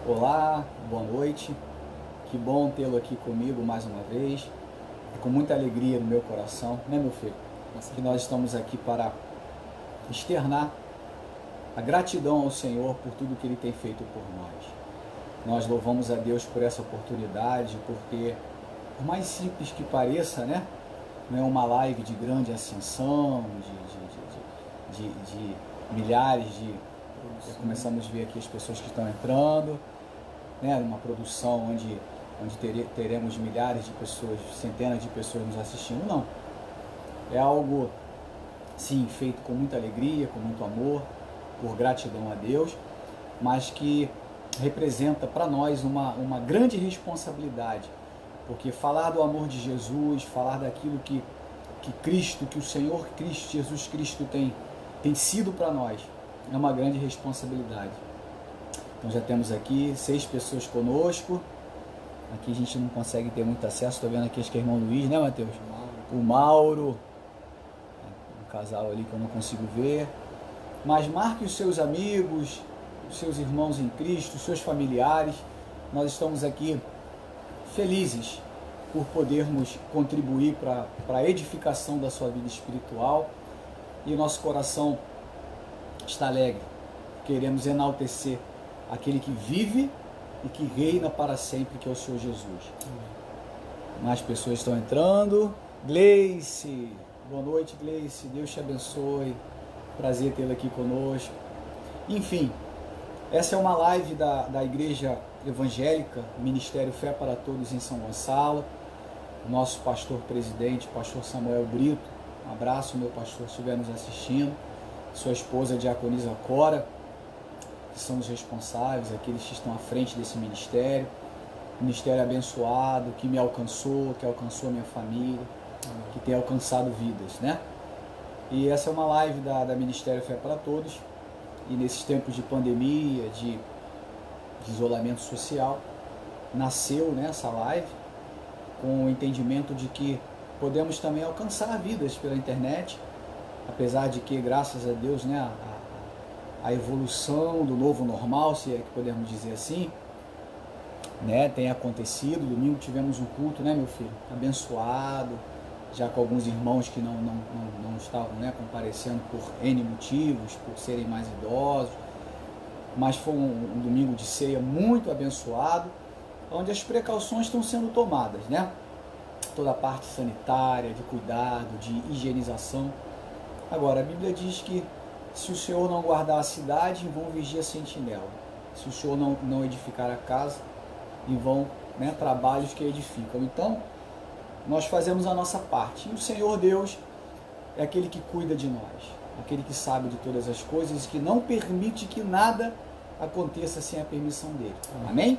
Olá, boa noite. Que bom tê-lo aqui comigo mais uma vez. É com muita alegria no meu coração, né, meu filho? Que nós estamos aqui para externar a gratidão ao Senhor por tudo que Ele tem feito por nós. Nós louvamos a Deus por essa oportunidade, porque, por mais simples que pareça, né? Não é uma live de grande ascensão, de milhares de... Já começamos a ver aqui as pessoas que estão entrando, né? Uma produção onde teremos milhares de pessoas, centenas de pessoas nos assistindo. Não. É algo, sim, feito com muita alegria, com muito amor, por gratidão a Deus, mas que representa para nós uma grande responsabilidade, porque falar do amor de Jesus, falar daquilo que Cristo, que o Senhor Cristo, Jesus Cristo tem sido para nós, é uma grande responsabilidade. Então já temos aqui 6 pessoas conosco. Aqui a gente não consegue ter muito acesso. Estou vendo aqui, acho que é o irmão Luiz, né, Mateus? O Mauro. Um casal ali que eu não consigo ver. Mas marque os seus amigos, os seus irmãos em Cristo, os seus familiares. Nós estamos aqui felizes por podermos contribuir para a edificação da sua vida espiritual. E o nosso coração está alegre. Queremos enaltecer aquele que vive e que reina para sempre, que é o Senhor Jesus. Mais pessoas estão entrando. Gleice, boa noite, Gleice, Deus te abençoe, prazer tê-la aqui conosco. Enfim, essa é uma live da Igreja Evangélica, Ministério Fé para Todos em São Gonçalo. Nosso pastor presidente, pastor Samuel Brito, um abraço, meu pastor, se estiver nos assistindo. Sua esposa, diaconisa Cora, que são os responsáveis, aqueles que estão à frente desse ministério abençoado, que me alcançou, que alcançou a minha família, que tem alcançado vidas, né? E essa é uma live da Ministério Fé para Todos, e nesses tempos de pandemia, de isolamento social, nasceu, né, essa live com o entendimento de que podemos também alcançar vidas pela internet, apesar de que, graças a Deus, né, a evolução do novo normal, se é que podemos dizer assim, né, tem acontecido. Domingo tivemos um culto, né, meu filho, abençoado, já com alguns irmãos que não estavam, né, comparecendo por N motivos, por serem mais idosos, mas foi um domingo de ceia muito abençoado, onde as precauções estão sendo tomadas, né, toda a parte sanitária, de cuidado, de higienização. Agora, a Bíblia diz que se o Senhor não guardar a cidade, em vão vigia a sentinela. Se o Senhor não edificar a casa, em vão, né, trabalhos que edificam. Então, nós fazemos a nossa parte. E o Senhor Deus é aquele que cuida de nós, aquele que sabe de todas as coisas e que não permite que nada aconteça sem a permissão dele. Amém?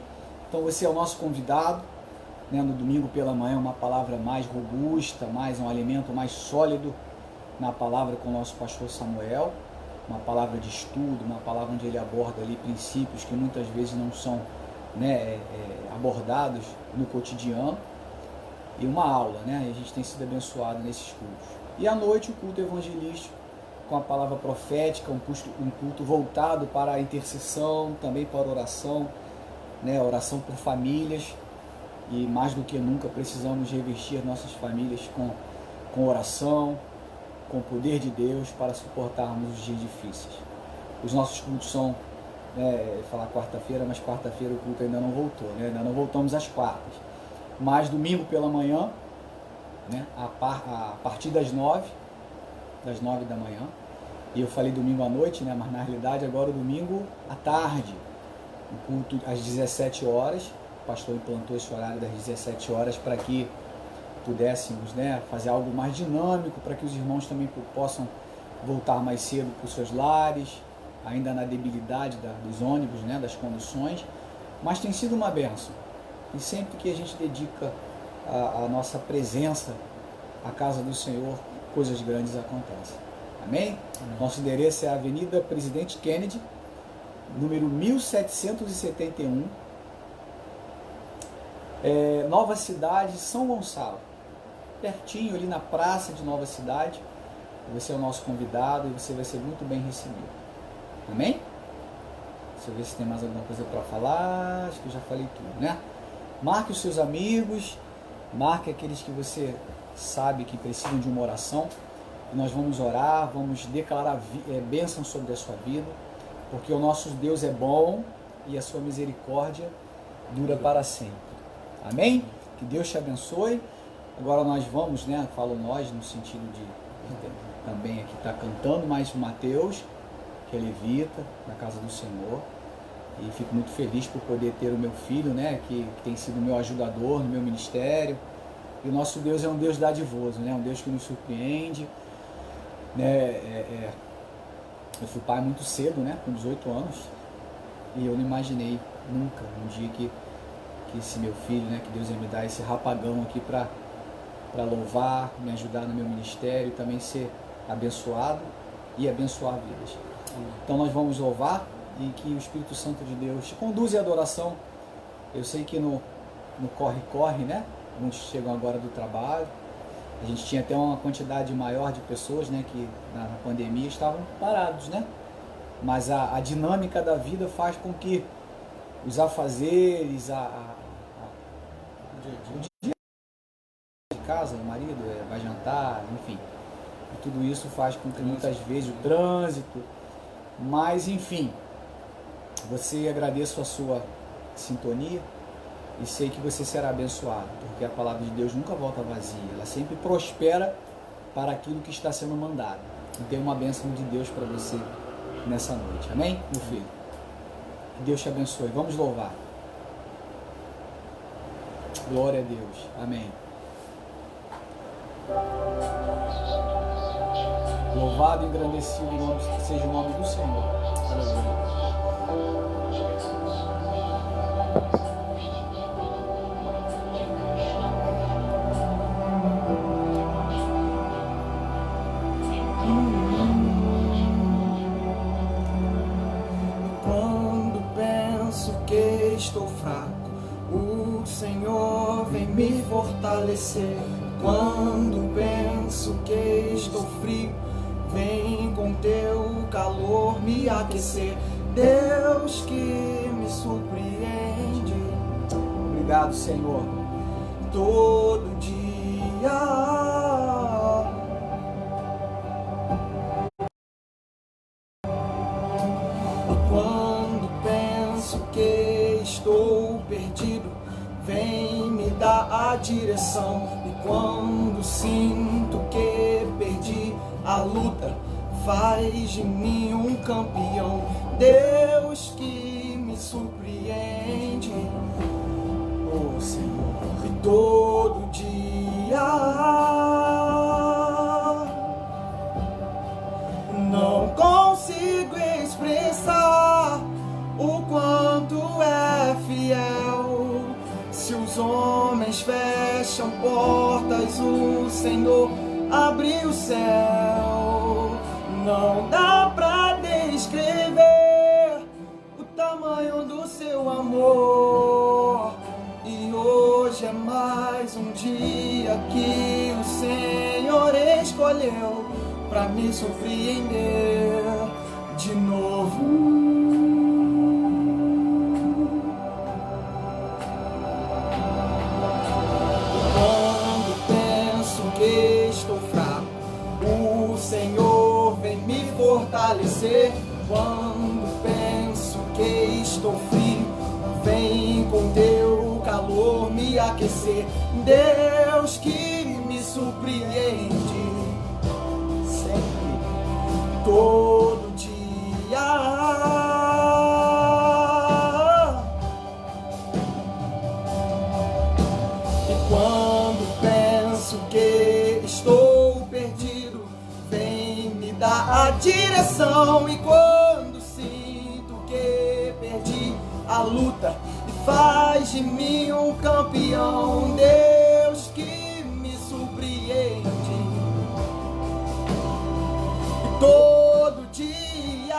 Então, você é o nosso convidado, né, no domingo pela manhã, uma palavra mais robusta, um alimento mais sólido na palavra com o nosso pastor Samuel. Uma palavra de estudo, uma palavra onde ele aborda ali princípios que muitas vezes não são, né, abordados no cotidiano, e uma aula, né? A gente tem sido abençoado nesses cultos. E à noite o culto evangelístico com a palavra profética, um culto voltado para a intercessão, também para a oração, né? Oração por famílias, e mais do que nunca precisamos revestir nossas famílias com oração, com o poder de Deus para suportarmos os dias difíceis. Os nossos cultos são, falar quarta-feira, mas quarta-feira o culto ainda não voltou, né? Ainda não voltamos às quartas. Mas domingo pela manhã, né? A partir das 9 da manhã, e eu falei domingo à noite, né? Mas na realidade agora o domingo à tarde, o culto às 17 horas, o pastor implantou esse horário das 17 horas para que pudéssemos, né, fazer algo mais dinâmico, para que os irmãos também possam voltar mais cedo para os seus lares, ainda na debilidade dos ônibus, né, das conduções, mas tem sido uma bênção. E sempre que a gente dedica a nossa presença à casa do Senhor, coisas grandes acontecem. Amém? Nosso endereço é a Avenida Presidente Kennedy, número 1771, Nova Cidade, São Gonçalo. Pertinho ali na praça de Nova Cidade. Você é o nosso convidado e você vai ser muito bem recebido. Amém? Deixa eu ver se tem mais alguma coisa para falar. Acho que eu já falei tudo, né? Marque os seus amigos, marque aqueles que você sabe que precisam de uma oração. E nós vamos orar, vamos declarar bênção sobre a sua vida, porque o nosso Deus é bom e a sua misericórdia dura para sempre. Amém? Que Deus te abençoe. Agora nós vamos, né? Falo nós no sentido de também aqui está cantando mais o Mateus, que é levita na casa do Senhor. E fico muito feliz por poder ter o meu filho, né? Que tem sido meu ajudador no meu ministério. E o nosso Deus é um Deus dadivoso, né? Um Deus que nos surpreende. Né? Eu fui pai muito cedo, né? Com 18 anos. E eu não imaginei nunca um dia que esse meu filho, né? Que Deus ia me dar esse rapagão aqui para louvar, me ajudar no meu ministério e também ser abençoado e abençoar vidas. Então nós vamos louvar e que o Espírito Santo de Deus te conduza à adoração. Eu sei que no corre-corre, né? Muitos chegam agora do trabalho. A gente tinha até uma quantidade maior de pessoas, né? Que na pandemia estavam parados, né? Mas a dinâmica da vida faz com que os afazeres, o dia de casa, o marido vai jantar, enfim. E tudo isso faz com que muitas vezes o trânsito, mas enfim, você agradeço a sua sintonia e sei que você será abençoado, porque a palavra de Deus nunca volta vazia, ela sempre prospera para aquilo que está sendo mandado. E tem uma bênção de Deus para você nessa noite, amém, meu filho? Que Deus te abençoe, vamos louvar. Glória a Deus, amém. Louvado e engrandecido seja o nome do Senhor. Aleluia. Quando penso que estou fraco, o Senhor vem me fortalecer. Quando penso que estou frio, vem com teu calor me aquecer. Deus que me surpreende. Obrigado, Senhor. Todo dia. Quando penso que estou perdido, vem me dar a direção. E quando sinto que perdi a luta, faz de mim um campeão. Deus que me surpreende, Oh, Senhor. e todo dia. Não consigo expressar o quanto é fiel. Se os homens fecham portas, o Senhor abre o céu. Não dá pra descrever o tamanho do seu amor. E hoje é mais um dia que o Senhor escolheu pra me surpreender de novo. Quando penso que estou fraco, o Senhor vem me fortalecer. Quando penso que estou frio, vem com teu calor me aquecer. Deus que me surpreende sempre, todo dia. E quando penso que estou perdido, vem me dar a direção. E quando sinto que perdi a luta, faz de mim um campeão. Deus que me surpreende todo dia.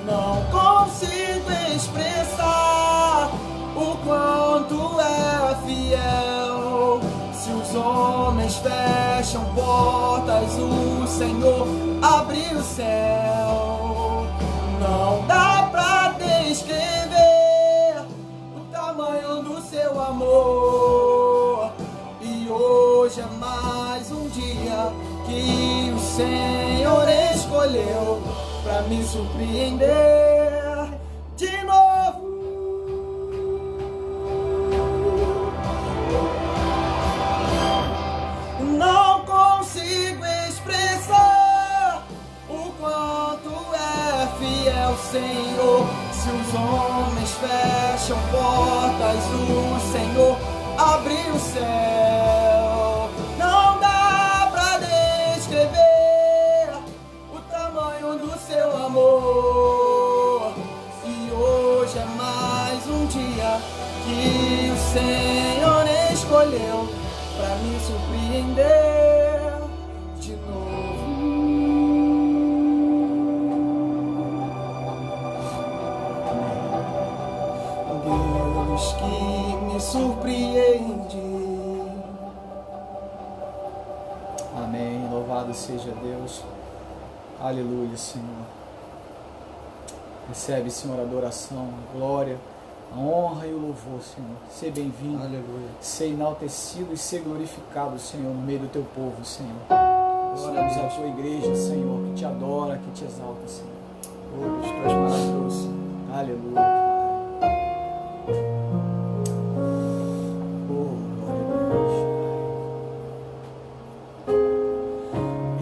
Não consigo expressar o quanto é fiel. Se os homens fecham portas, o Senhor abriu o céu. Não dá pra descrever o tamanho do seu amor. E hoje é mais um dia que o Senhor escolheu pra me surpreender de novo. Não consigo expressar o quanto é fiel, Senhor. Se os homens fecham portas, o Senhor abriu o céu. Não dá pra descrever o tamanho do seu amor. E hoje é mais um dia que o Senhor escolheu pra me surpreender de novo. Deus que me surpreende. Amém. Louvado seja Deus. Aleluia, Senhor. Recebe, Senhor, a adoração, a glória, a honra e o louvor, Senhor. Ser bem-vindo, Aleluia. ser enaltecido e ser glorificado, Senhor, no meio do teu povo, Senhor. Glória a tua igreja, Senhor, que te adora, que te exalta, Senhor. Oh, Deus, tu és maravilhoso. Aleluia. Oh, glória a Deus.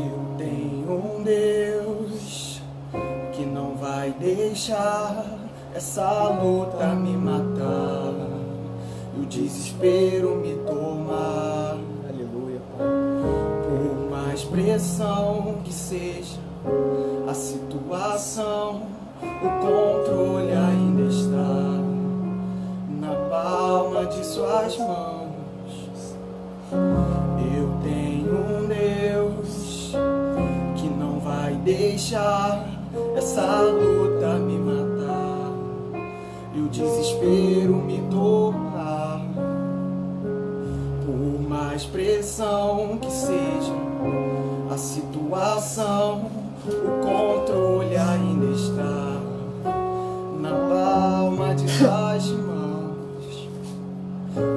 Eu tenho um Deus que não vai deixar essa luta me matar e o desespero me tomar. Aleluia, Pai. Por mais pressão que seja a situação, o controle ainda está na palma de suas mãos. Eu tenho um Deus que não vai deixar essa luta me matar e o desespero me tomar. Por mais pressão que seja a situação, o controle ainda está na palma de suas mãos.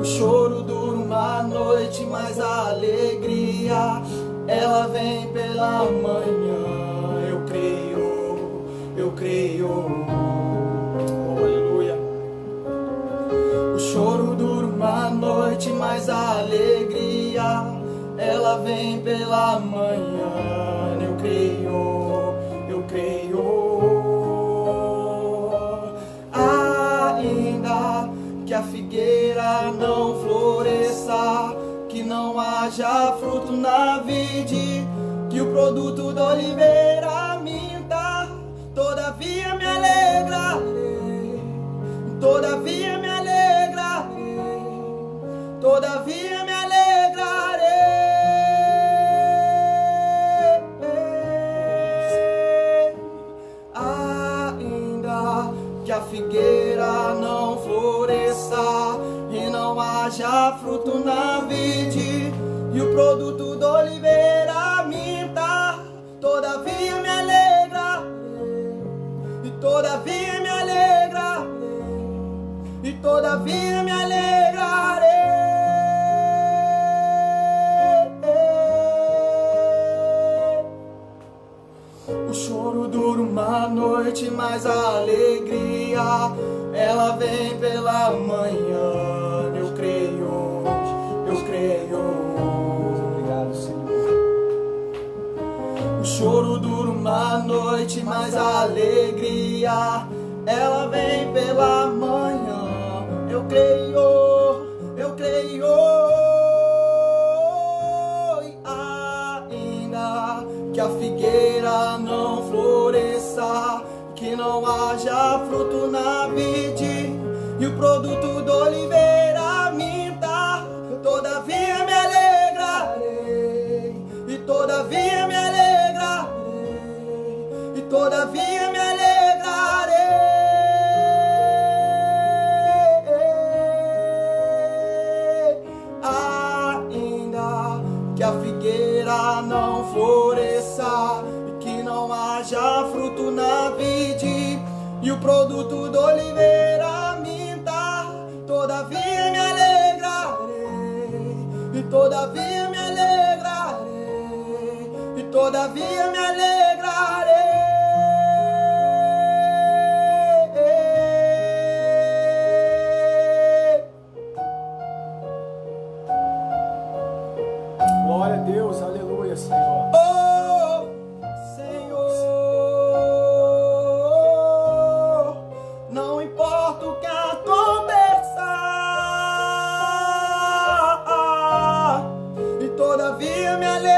O choro dura uma noite, mas a alegria ela vem pela manhã. Eu creio, eu creio. Oh, aleluia. O choro dura uma noite, mas a alegria ela vem pela manhã. Eu creio, eu creio. Ainda que a figueira não floresça, que não haja fruto na vide, que o produto da oliveira minta, todavia me alegrarei, todavia me alegrarei, todavia me alegrarei. Ainda que a figueira não floresça e não haja fruto na vide, e o produto da oliveira minta, todavia me alegrarei, e todavia me alegrarei, e todavia me alegrarei. O choro dura uma noite, mas a alegria ela vem pela manhã. Eu creio, eu creio. Obrigado, Senhor. O choro dura uma noite, mas a alegria ela vem pela manhã. Eu creio, eu creio. E ainda que a figueira não floresça, que não haja fruto na vide, e o produto da oliveira minta, todavia me alegrarei, e todavia me alegrarei, e todavia me alegrarei. Ainda que a figueira não floresça, que fruto na vide e o produto do oliveira minta. Todavia me alegrarei, e todavia me alegrarei, e todavia me alegrarei. Glória a Deus, aleluia, Senhor. Oh, Senhor, não importa o que aconteça, e todavia me alegrarei,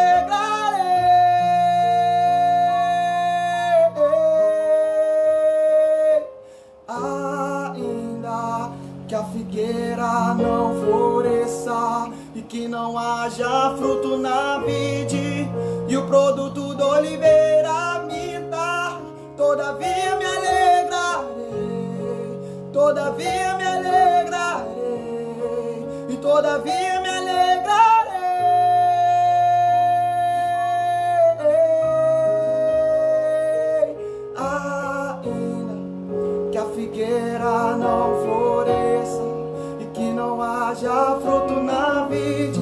ainda que a figueira não floresça e que não haja fruto na vide e o produto do oliveira minta. Todavia me alegrarei, todavia me alegrarei, e todavia me alegrarei, ainda que a figueira não floresça e que não haja fruto na vide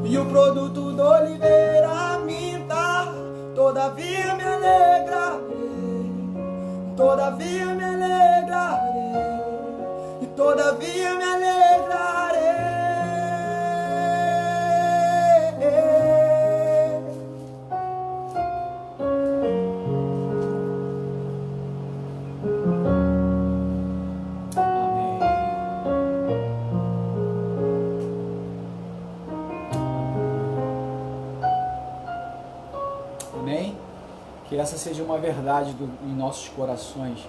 e o produto do oliveira minta. Todavia me alegrarei, todavia me alegrarei, e todavia me alegrarei. Amém? Que essa seja uma verdade em nossos corações,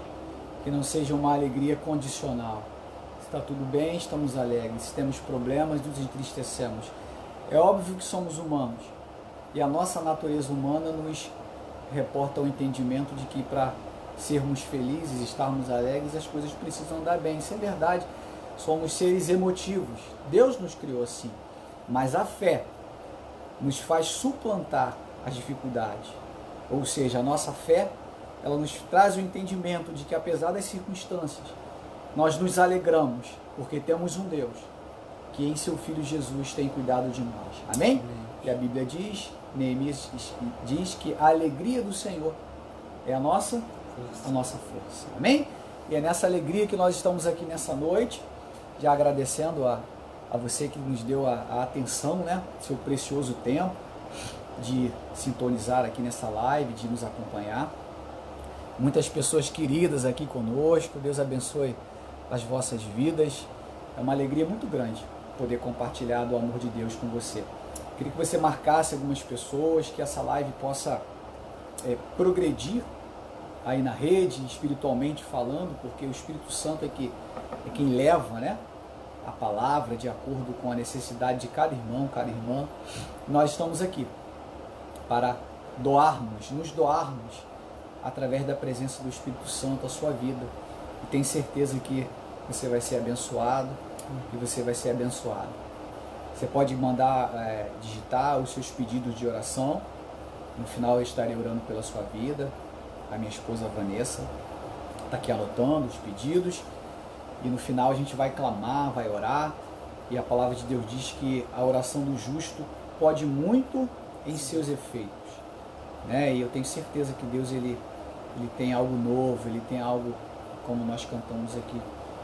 que não seja uma alegria condicional. Se está tudo bem, estamos alegres. Se temos problemas, nos entristecemos. É óbvio que somos humanos e a nossa natureza humana nos reporta o entendimento de que para sermos felizes, estarmos alegres, as coisas precisam andar bem. Isso é verdade. Somos seres emotivos. Deus nos criou assim. Mas a fé nos faz suplantar as dificuldades. Ou seja, a nossa fé, ela nos traz o entendimento de que apesar das circunstâncias, nós nos alegramos, porque temos um Deus que em seu Filho Jesus tem cuidado de nós. Amém? E a Bíblia diz, Neemias diz que a alegria do Senhor é a nossa força. Amém? E é nessa alegria que nós estamos aqui nessa noite, já agradecendo a você que nos deu a atenção, né? Seu precioso tempo de sintonizar aqui nessa live, de nos acompanhar. Muitas pessoas queridas aqui conosco, Deus abençoe as vossas vidas. É uma alegria muito grande poder compartilhar do amor de Deus com você. Queria que você marcasse algumas pessoas, que essa live possa progredir aí na rede, espiritualmente falando, porque o Espírito Santo é quem leva, né, a palavra de acordo com a necessidade de cada irmão, cada irmã. Nós estamos aqui para nos doarmos através da presença do Espírito Santo a sua vida. E tenho certeza que você vai ser abençoado e você vai ser abençoado. Você pode mandar, digitar os seus pedidos de oração. No final eu estarei orando pela sua vida. A minha esposa Vanessa está aqui anotando os pedidos. E no final a gente vai clamar, vai orar. E a palavra de Deus diz que a oração do justo pode muito em seus efeitos, né? E eu tenho certeza que Deus ele tem algo novo, ele tem algo, como nós cantamos aqui,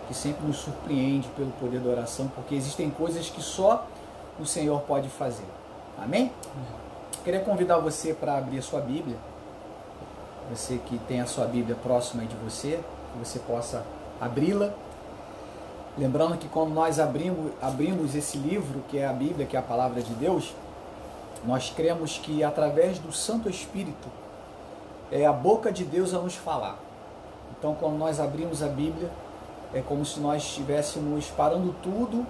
que sempre nos surpreende pelo poder da oração, porque existem coisas que só o Senhor pode fazer. Amém? Queria convidar você para abrir a sua Bíblia, você que tem a sua Bíblia próxima aí de você, que você possa abri-la. Lembrando que quando nós abrimos esse livro, que é a Bíblia, que é a Palavra de Deus, nós cremos que através do Santo Espírito é a boca de Deus a nos falar. Então, quando nós abrimos a Bíblia, é como se nós estivéssemos parando tudo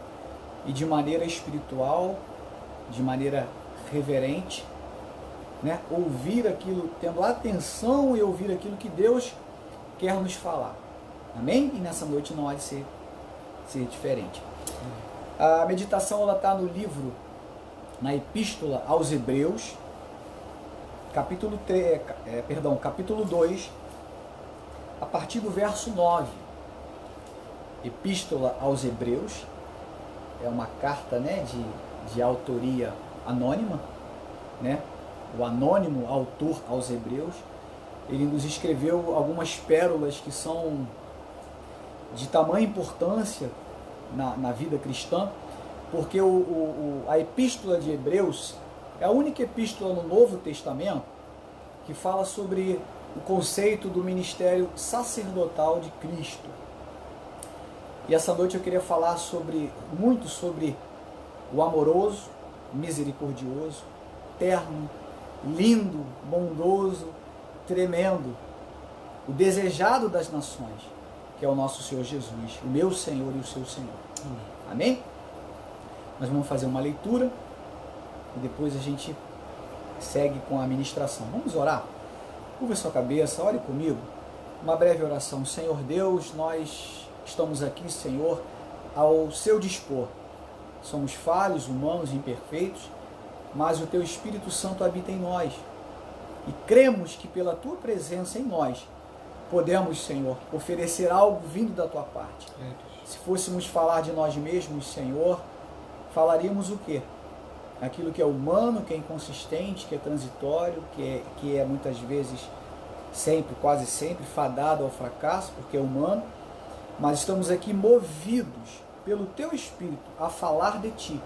e de maneira espiritual, de maneira reverente, né, ouvir aquilo, tendo atenção e ouvir aquilo que Deus quer nos falar. Amém? E nessa noite não há de ser diferente. A meditação está no livro, na Epístola aos Hebreus, capítulo 2, a partir do verso 9. Epístola aos Hebreus, é uma carta, né, de autoria anônima, né? O anônimo autor aos Hebreus, ele nos escreveu algumas pérolas que são de tamanha importância na vida cristã, porque a epístola de Hebreus é a única epístola no Novo Testamento que fala sobre o conceito do ministério sacerdotal de Cristo. E essa noite eu queria falar muito sobre o amoroso, misericordioso, terno, lindo, bondoso, tremendo, o desejado das nações, que é o nosso Senhor Jesus, o meu Senhor e o seu Senhor. Amém? Nós vamos fazer uma leitura e depois a gente segue com a ministração. Vamos orar? Curva sua cabeça, ore comigo. Uma breve oração. Senhor Deus, nós estamos aqui, Senhor, ao seu dispor. Somos falhos, humanos, imperfeitos, mas o teu Espírito Santo habita em nós. E cremos que pela tua presença em nós, podemos, Senhor, oferecer algo vindo da tua parte. Se fôssemos falar de nós mesmos, Senhor, falaríamos o quê? Aquilo que é humano, que é inconsistente, que é transitório, que é muitas vezes, sempre, quase sempre, fadado ao fracasso, porque é humano, mas estamos aqui movidos pelo teu Espírito a falar de ti.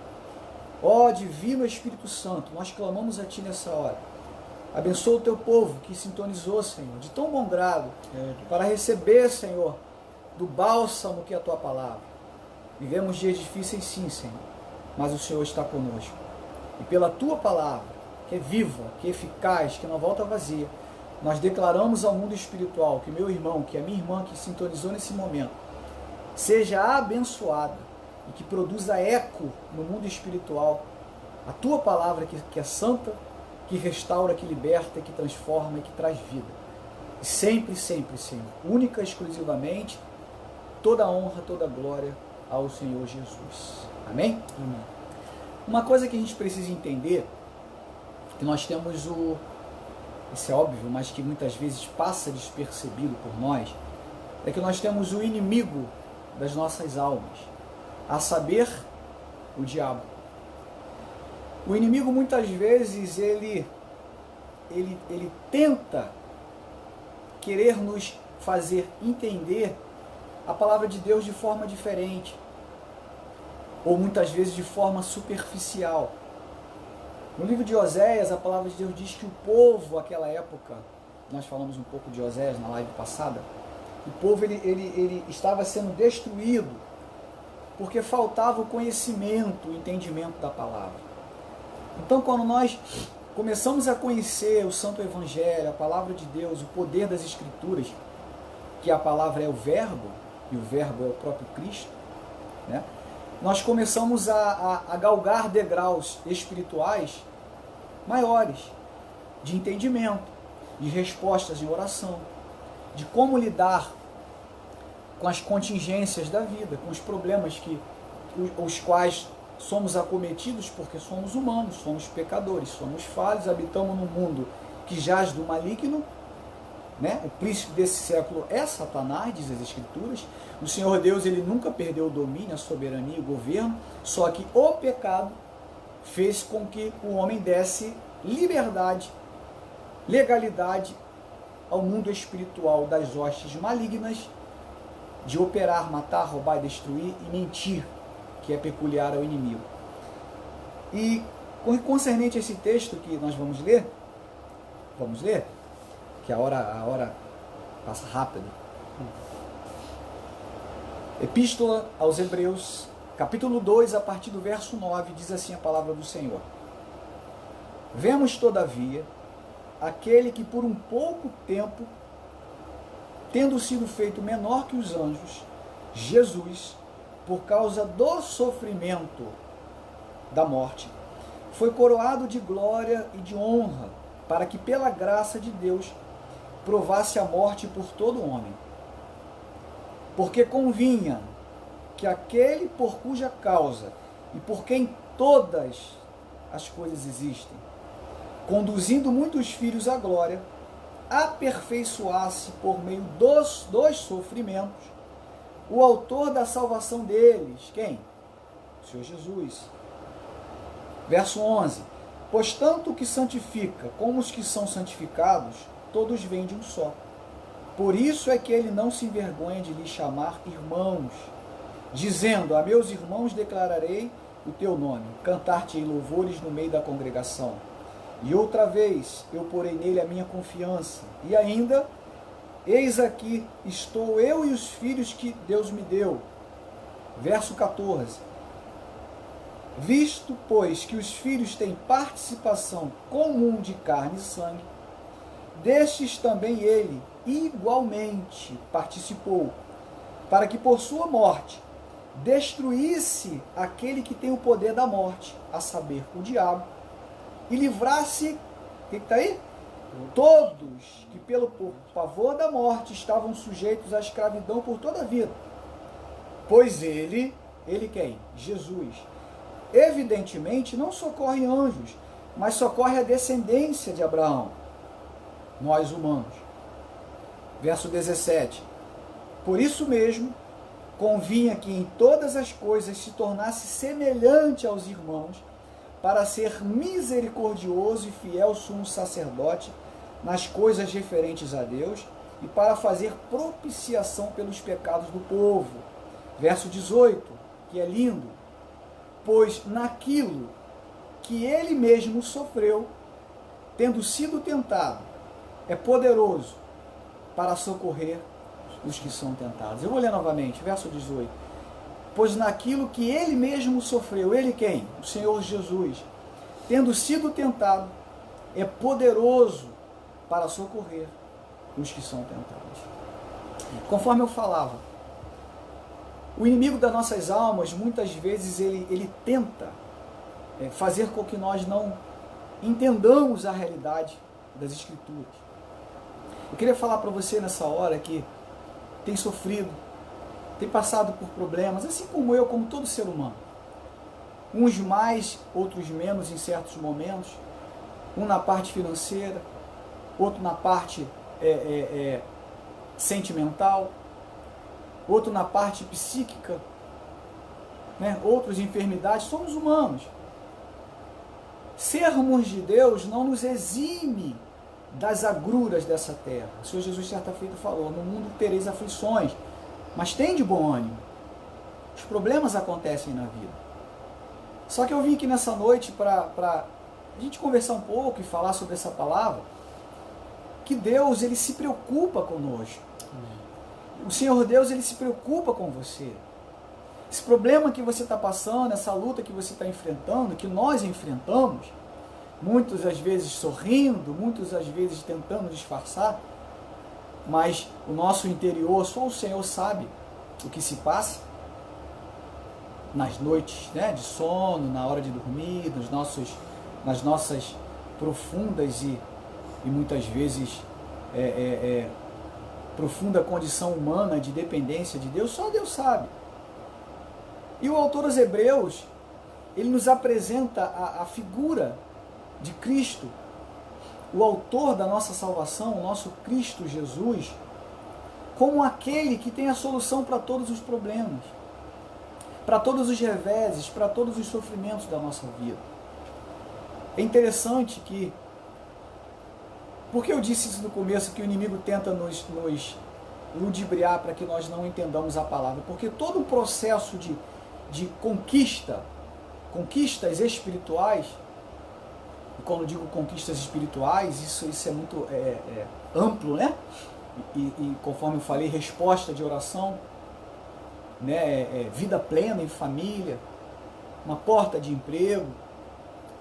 Ó Divino Espírito Santo, nós clamamos a ti nessa hora. Abençoa o teu povo que sintonizou, Senhor, de tão bom grado, para receber, Senhor, do bálsamo que é a tua palavra. Vivemos dias difíceis sim, Senhor, mas o Senhor está conosco. E pela tua palavra, que é viva, que é eficaz, que não volta vazia, nós declaramos ao mundo espiritual que meu irmão, que a minha irmã que sintonizou nesse momento, seja abençoada e que produza eco no mundo espiritual a tua palavra que é santa, que restaura, que liberta, que transforma e que traz vida. E sempre, sempre, Senhor, única e exclusivamente, toda a honra, toda a glória ao Senhor Jesus. Amém? Amém. Uma coisa que a gente precisa entender, que nós temos isso é óbvio, mas que muitas vezes passa despercebido por nós, é que nós temos o inimigo das nossas almas, a saber, o diabo. O inimigo muitas vezes ele tenta querer nos fazer entender a palavra de Deus de forma diferente, ou muitas vezes de forma superficial. No livro de Oséias, a palavra de Deus diz que o povo, naquela época, nós falamos um pouco de Oséias na live passada, o povo ele estava sendo destruído porque faltava o conhecimento, o entendimento da palavra. Então, quando nós começamos a conhecer o Santo Evangelho, a palavra de Deus, o poder das Escrituras, que a palavra é o Verbo, e o Verbo é o próprio Cristo, né? Nós começamos a galgar degraus espirituais maiores, de entendimento, de respostas em oração, de como lidar com as contingências da vida, com os problemas os quais somos acometidos porque somos humanos, somos pecadores, somos falhos, habitamos num mundo que jaz do maligno, né? O príncipe desse século é Satanás, diz as Escrituras. O Senhor Deus, ele nunca perdeu o domínio, a soberania, o governo, só que o pecado fez com que o homem desse liberdade, legalidade ao mundo espiritual das hostes malignas de operar, matar, roubar, destruir e mentir, que é peculiar ao inimigo. E concernente a esse texto que nós vamos ler, que a hora passa rápido. Epístola aos Hebreus, capítulo 2, a partir do verso 9, diz assim a palavra do Senhor. Vemos, todavia, aquele que por um pouco tempo, tendo sido feito menor que os anjos, Jesus, por causa do sofrimento da morte, foi coroado de glória e de honra, para que pela graça de Deus provasse a morte por todo homem. Porque convinha que aquele por cuja causa e por quem todas as coisas existem, conduzindo muitos filhos à glória, aperfeiçoasse por meio dos sofrimentos o autor da salvação deles. Quem? O Senhor Jesus. Verso 11. Pois tanto o que santifica como os que são santificados, todos vêm de um só. Por isso é que ele não se envergonha de lhes chamar irmãos, dizendo: a meus irmãos declararei o teu nome, cantar-te-ei louvores no meio da congregação. E outra vez eu porei nele a minha confiança. E ainda, eis aqui estou eu e os filhos que Deus me deu. Verso 14. Visto, pois, que os filhos têm participação comum de carne e sangue, destes também ele igualmente participou, para que por sua morte destruísse aquele que tem o poder da morte, a saber, o diabo, e livrasse, o que está aí? Todos que por pavor da morte estavam sujeitos à escravidão por toda a vida. Pois ele quem? Jesus, evidentemente não socorre anjos, mas socorre a descendência de Abraão, nós humanos. Verso 17. Por isso mesmo, convinha que em todas as coisas se tornasse semelhante aos irmãos, para ser misericordioso e fiel sumo sacerdote nas coisas referentes a Deus e para fazer propiciação pelos pecados do povo. Verso 18, que é lindo. Pois naquilo que ele mesmo sofreu, tendo sido tentado, é poderoso para socorrer os que são tentados. Eu vou ler novamente, verso 18. Pois naquilo que ele mesmo sofreu, ele quem? O Senhor Jesus, tendo sido tentado, é poderoso para socorrer os que são tentados. Conforme eu falava, o inimigo das nossas almas, muitas vezes, ele tenta fazer com que nós não entendamos a realidade das Escrituras. Eu queria falar para você nessa hora que tem sofrido, tem passado por problemas, assim como eu, como todo ser humano. Uns mais, outros menos em certos momentos. Um na parte financeira, outro na parte sentimental, outro na parte psíquica, né? Outros enfermidades. Somos humanos. Sermos de Deus não nos exime das agruras dessa terra. O Senhor Jesus certa feita falou: no mundo tereis aflições, mas tem de bom ânimo. Os problemas acontecem na vida. Só que eu vim aqui nessa noite para a gente conversar um pouco e falar sobre essa palavra, que Deus, ele se preocupa conosco. O Senhor Deus, ele se preocupa com você. Esse problema que você está passando, essa luta que você está enfrentando, que nós enfrentamos, muitas às vezes sorrindo, muitas às vezes tentando disfarçar, mas o nosso interior, só o Senhor sabe o que se passa nas noites, né, de sono, na hora de dormir, nas nossas profundas e muitas vezes profunda condição humana de dependência de Deus. Só Deus sabe. E o autor aos Hebreus, ele nos apresenta a figura de Cristo, o autor da nossa salvação, o nosso Cristo Jesus, como aquele que tem a solução para todos os problemas, para todos os reveses, para todos os sofrimentos da nossa vida. É interessante que, porque eu disse isso no começo, que o inimigo tenta nos ludibriar para que nós não entendamos a palavra, porque todo o processo de conquistas espirituais, e quando digo conquistas espirituais, isso é muito amplo, né? E conforme eu falei, resposta de oração, né? Vida plena em família, uma porta de emprego,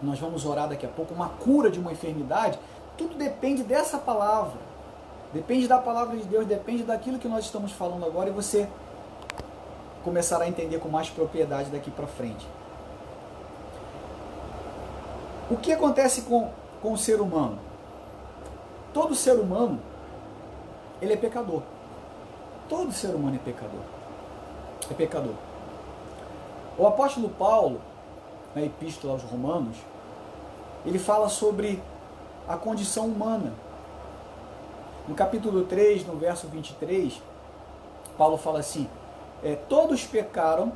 nós vamos orar daqui a pouco, uma cura de uma enfermidade, tudo depende dessa palavra, depende da palavra de Deus, depende daquilo que nós estamos falando agora, e você começará a entender com mais propriedade daqui para frente. O que acontece com o ser humano? Todo ser humano, ele é pecador. Todo ser humano é pecador. É pecador. O apóstolo Paulo, na Epístola aos Romanos, ele fala sobre a condição humana. No capítulo 3, no verso 23, Paulo fala assim, todos pecaram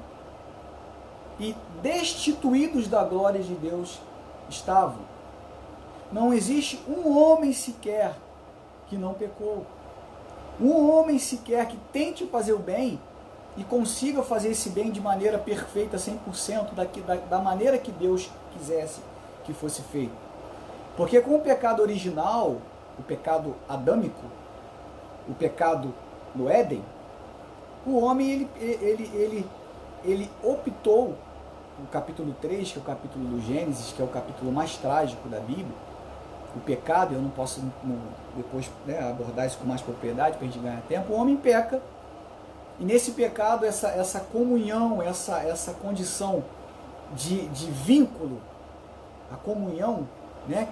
e destituídos da glória de Deus estavam. Não existe um homem sequer que não pecou. Um homem sequer que tente fazer o bem e consiga fazer esse bem de maneira perfeita, 100%, da maneira que Deus quisesse que fosse feito. Porque com o pecado original, o pecado adâmico, o pecado no Éden, o homem ele optou, no capítulo 3, que é o capítulo do Gênesis, que é o capítulo mais trágico da Bíblia, o pecado, eu não posso depois abordar isso com mais propriedade para a gente ganhar tempo, o homem peca, e nesse pecado essa comunhão, essa condição de vínculo, a comunhão,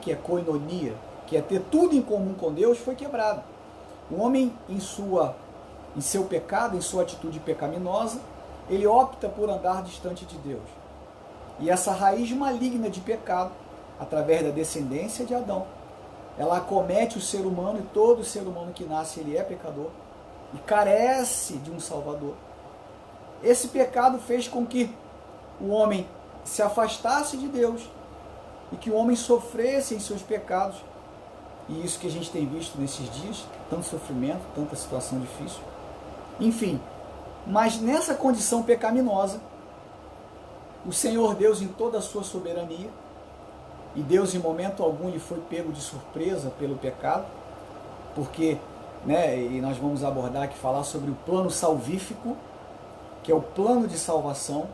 que é koinonia, que é ter tudo em comum com Deus, foi quebrado. O homem, em seu pecado, em sua atitude pecaminosa, ele opta por andar distante de Deus. E essa raiz maligna de pecado, através da descendência de Adão, ela acomete o ser humano, e todo ser humano que nasce, ele é pecador, e carece de um Salvador. Esse pecado fez com que o homem se afastasse de Deus, e que o homem sofresse em seus pecados, e isso que a gente tem visto nesses dias, tanto sofrimento, tanta situação difícil, enfim. Mas nessa condição pecaminosa, o Senhor Deus, em toda a sua soberania, e Deus em momento algum lhe foi pego de surpresa pelo pecado, porque, e nós vamos abordar aqui, falar sobre o plano salvífico, que é o plano de salvação,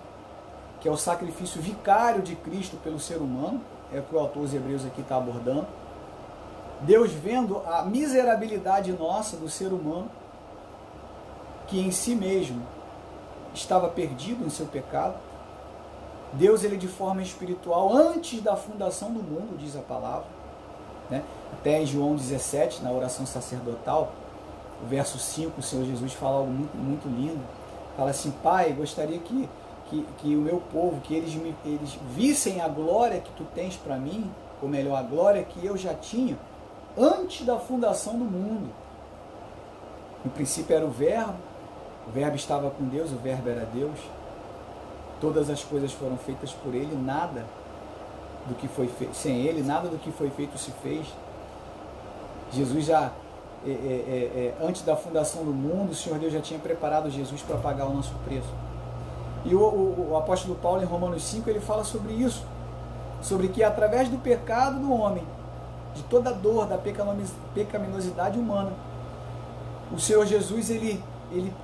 que é o sacrifício vicário de Cristo pelo ser humano, é o que o autor dos Hebreus aqui está abordando. Deus, vendo a miserabilidade nossa do ser humano, que em si mesmo estava perdido em seu pecado, Deus, ele de forma espiritual, antes da fundação do mundo, diz a palavra, até em João 17, na oração sacerdotal, o verso 5, o Senhor Jesus fala algo muito, muito lindo, fala assim: Pai, gostaria que o meu povo, que eles vissem a glória que tu tens para mim, ou melhor, a glória que eu já tinha, antes da fundação do mundo. No princípio era o Verbo estava com Deus, o Verbo era Deus. Todas as coisas foram feitas por Ele, nada do que foi feito, sem Ele, nada do que foi feito se fez. Jesus já, antes da fundação do mundo, o Senhor Deus já tinha preparado Jesus para pagar o nosso preço. E o apóstolo Paulo, em Romanos 5, ele fala sobre isso, sobre que através do pecado do homem, de toda a dor, da pecaminosidade humana, o Senhor Jesus,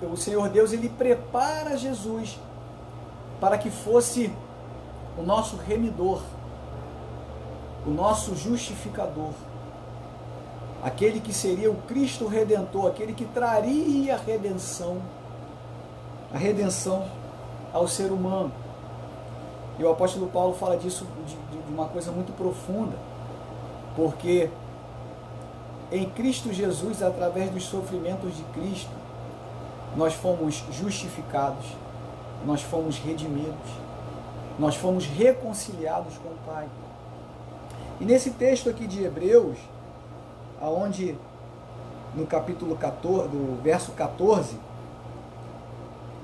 o Senhor Deus, ele prepara Jesus para que fosse o nosso remidor, o nosso justificador, aquele que seria o Cristo Redentor, aquele que traria a redenção ao ser humano. E o apóstolo Paulo fala disso de uma coisa muito profunda, porque em Cristo Jesus, através dos sofrimentos de Cristo, nós fomos justificados, nós fomos redimidos, nós fomos reconciliados com o Pai. E nesse texto aqui de Hebreus, aonde no capítulo 14, do verso 14,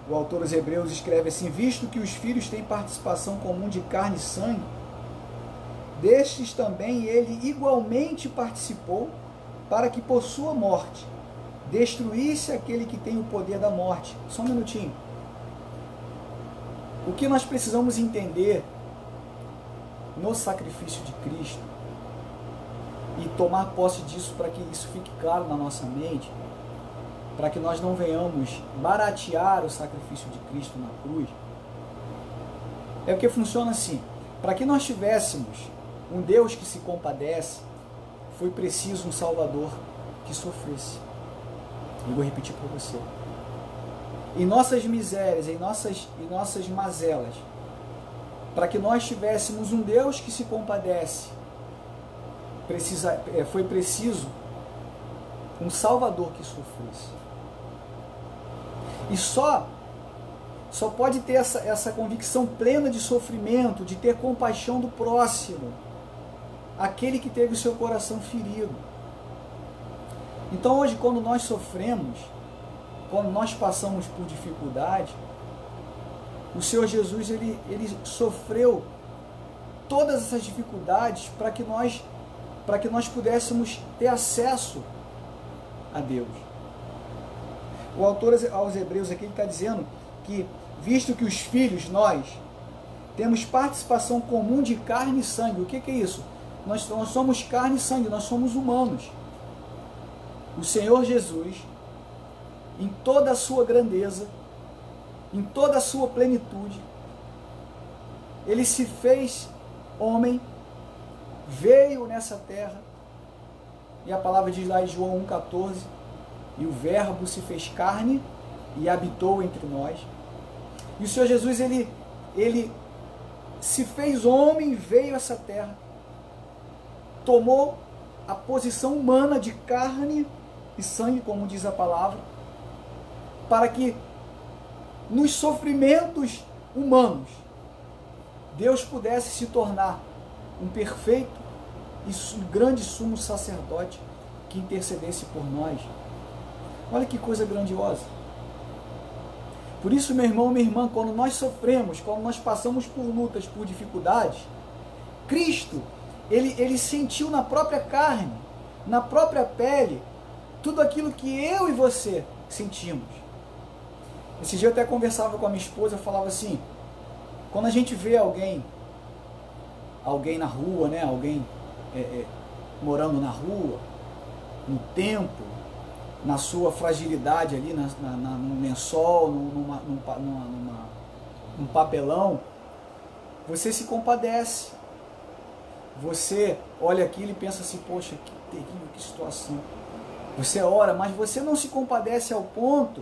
o autor dos Hebreus escreve assim: visto que os filhos têm participação comum de carne e sangue, destes também ele igualmente participou, para que por sua morte destruísse aquele que tem o poder da morte. Só um minutinho. O que nós precisamos entender no sacrifício de Cristo, e tomar posse disso para que isso fique claro na nossa mente, para que nós não venhamos baratear o sacrifício de Cristo na cruz, é porque funciona assim: para que nós tivéssemos um Deus que se compadece, foi preciso um Salvador que sofresse. Eu vou repetir para você. Em nossas misérias, em nossas mazelas, para que nós tivéssemos um Deus que se compadece, foi preciso um Salvador que sofresse. E só pode ter essa convicção plena de sofrimento, de ter compaixão do próximo, aquele que teve o seu coração ferido. Então hoje, quando nós sofremos, quando nós passamos por dificuldade, o Senhor Jesus, ele sofreu todas essas dificuldades para que nós pudéssemos ter acesso a Deus. O autor aos Hebreus aqui está dizendo que, visto que os filhos, nós, temos participação comum de carne e sangue. O que é isso? Nós somos carne e sangue, nós somos humanos. O Senhor Jesus, em toda a sua grandeza, em toda a sua plenitude, ele se fez homem, veio nessa terra, e a palavra diz lá em João 1,14, e o Verbo se fez carne e habitou entre nós. E o Senhor Jesus, ele se fez homem, veio a essa terra, tomou a posição humana de carne e sangue, como diz a palavra, para que nos sofrimentos humanos Deus pudesse se tornar um perfeito e grande sumo sacerdote que intercedesse por nós. Olha que coisa grandiosa. Por isso, meu irmão, minha irmã, quando nós sofremos, quando nós passamos por lutas, por dificuldades, Cristo, ele sentiu na própria carne, na própria pele, tudo aquilo que eu e você sentimos. Esse dia eu até conversava com a minha esposa, eu falava assim, quando a gente vê alguém na rua, né, alguém morando na rua, no tempo, na sua fragilidade ali, num lençol, num papelão, você se compadece. Você olha aquilo e pensa assim, poxa, que terrível, que situação. Você ora, mas você não se compadece ao ponto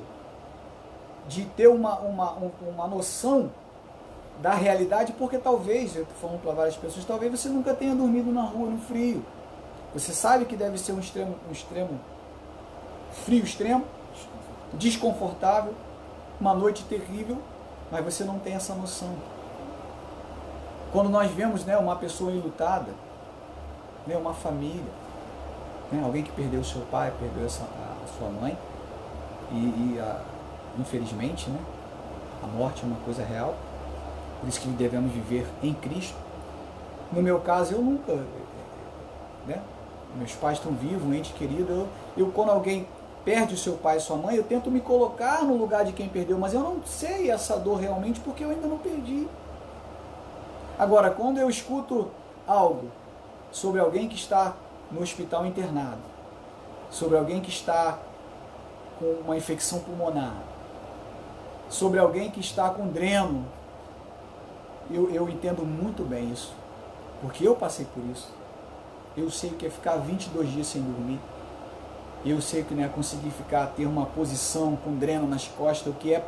de ter uma noção da realidade, porque talvez, eu estou falando para várias pessoas, talvez você nunca tenha dormido na rua, no frio. Você sabe que deve ser um frio extremo, desconfortável, uma noite terrível, mas você não tem essa noção. Quando nós vemos, né, uma pessoa enlutada, né, uma família, né, alguém que perdeu seu pai, perdeu a sua mãe, infelizmente, né, a morte é uma coisa real, por isso que devemos viver em Cristo. No meu caso, eu nunca, né, meus pais estão vivos, um ente querido, eu quando alguém perde o seu pai e sua mãe, eu tento me colocar no lugar de quem perdeu, mas eu não sei essa dor realmente porque eu ainda não perdi. Agora, quando eu escuto algo sobre alguém que está no hospital internado, sobre alguém que está com uma infecção pulmonar, sobre alguém que está com dreno, eu entendo muito bem isso, porque eu passei por isso. Eu sei o que é ficar 22 dias sem dormir. Eu sei que não é conseguir ter uma posição com dreno nas costas, o que é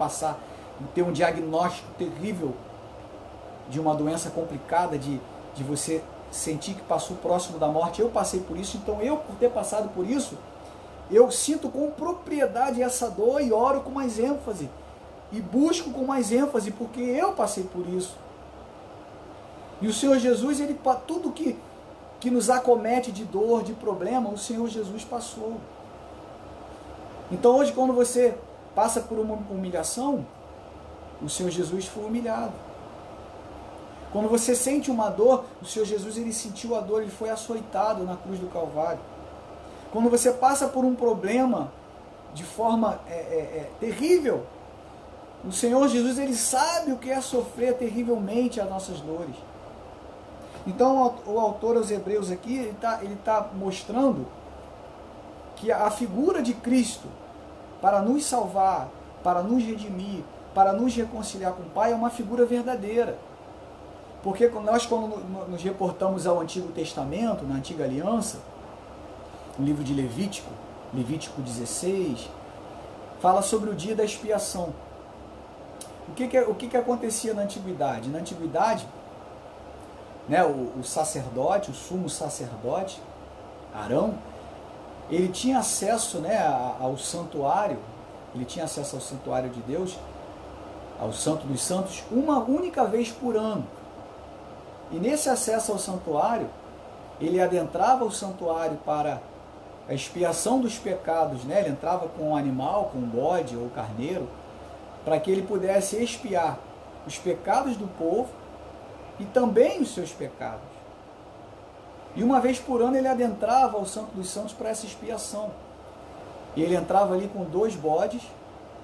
ter um diagnóstico terrível de uma doença complicada, de você sentir que passou próximo da morte. Eu passei por isso, então eu, por ter passado por isso, eu sinto com propriedade essa dor e oro com mais ênfase, e busco com mais ênfase, porque eu passei por isso. E o Senhor Jesus, tudo que nos acomete de dor, de problema, o Senhor Jesus passou. Então hoje, quando você passa por uma humilhação, o Senhor Jesus foi humilhado. Quando você sente uma dor, o Senhor Jesus, ele sentiu a dor, ele foi açoitado na cruz do Calvário. Quando você passa por um problema de forma terrível, o Senhor Jesus, ele sabe o que é sofrer terrivelmente as nossas dores. Então o autor aos Hebreus aqui, ele tá mostrando que a figura de Cristo para nos salvar, para nos redimir, para nos reconciliar com o Pai, é uma figura verdadeira. Porque nós, quando nos reportamos ao Antigo Testamento, na Antiga Aliança, no livro de Levítico 16, fala sobre o dia da expiação. O que acontecia na Antiguidade? Na Antiguidade, né, o sacerdote, o sumo sacerdote, Arão, ele tinha acesso, né, ao santuário, ele tinha acesso ao santuário de Deus, ao Santo dos Santos, uma única vez por ano. E nesse acesso ao santuário, ele adentrava o santuário para a expiação dos pecados, né? Ele entrava com um animal, com um bode ou carneiro, para que ele pudesse expiar os pecados do povo e também os seus pecados. E uma vez por ano ele adentrava ao Santo dos Santos para essa expiação. E ele entrava ali com 2 bodes,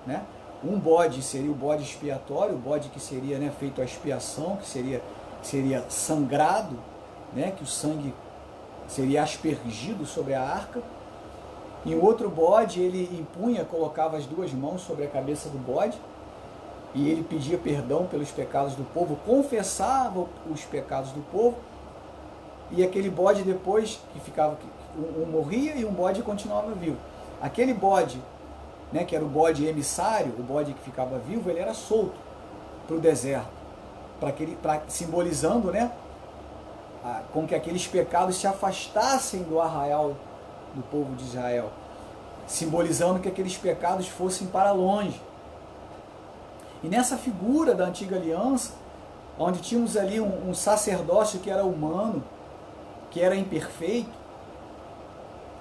né? Um bode seria o bode expiatório, o bode que seria, né, feito a expiação, que seria sangrado, né, que o sangue seria aspergido sobre a arca. Em outro bode ele impunha, colocava as 2 mãos sobre a cabeça do bode e ele pedia perdão pelos pecados do povo, confessava os pecados do povo, e aquele bode depois que ficava, um morria e um bode continuava vivo. Aquele bode, né, que era o bode emissário, o bode que ficava vivo, ele era solto para o deserto, simbolizando, né, com que aqueles pecados se afastassem do arraial do povo de Israel, simbolizando que aqueles pecados fossem para longe. E nessa figura da antiga aliança, onde tínhamos ali um sacerdócio que era humano, que era imperfeito,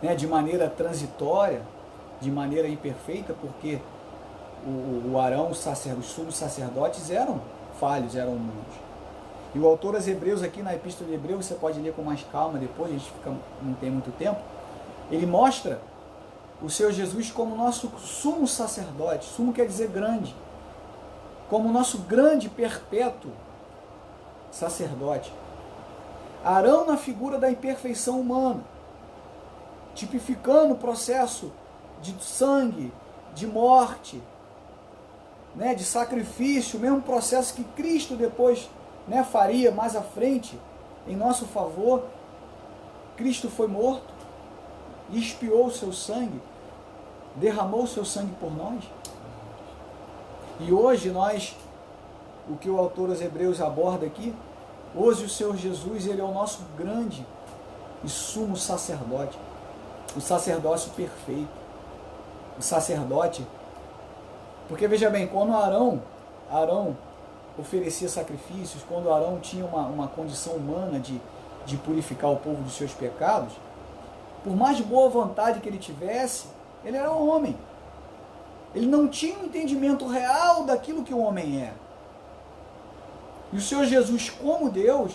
né, de maneira transitória, de maneira imperfeita, porque o Arão, os sumos sacerdotes eram falhos, eram humanos. E o autor aos Hebreus, aqui na Epístola de Hebreus, você pode ler com mais calma depois, a gente não tem muito tempo, ele mostra o Senhor Jesus como nosso sumo sacerdote. Sumo quer dizer grande, como nosso grande perpétuo sacerdote. Arão na figura da imperfeição humana, tipificando o processo de sangue, de morte, né, de sacrifício, o mesmo processo que Cristo depois, né, faria mais à frente em nosso favor. Cristo foi morto, expiou o seu sangue, derramou o seu sangue por nós. E hoje o que o autor aos Hebreus aborda aqui, hoje o Senhor Jesus, ele é o nosso grande e sumo sacerdote, o sacerdócio perfeito, o sacerdote, porque veja bem, quando Arão oferecia sacrifícios, quando Arão tinha uma condição humana de purificar o povo dos seus pecados, por mais boa vontade que ele tivesse, ele era um homem. Ele não tinha um entendimento real daquilo que o homem é. E o Senhor Jesus, como Deus,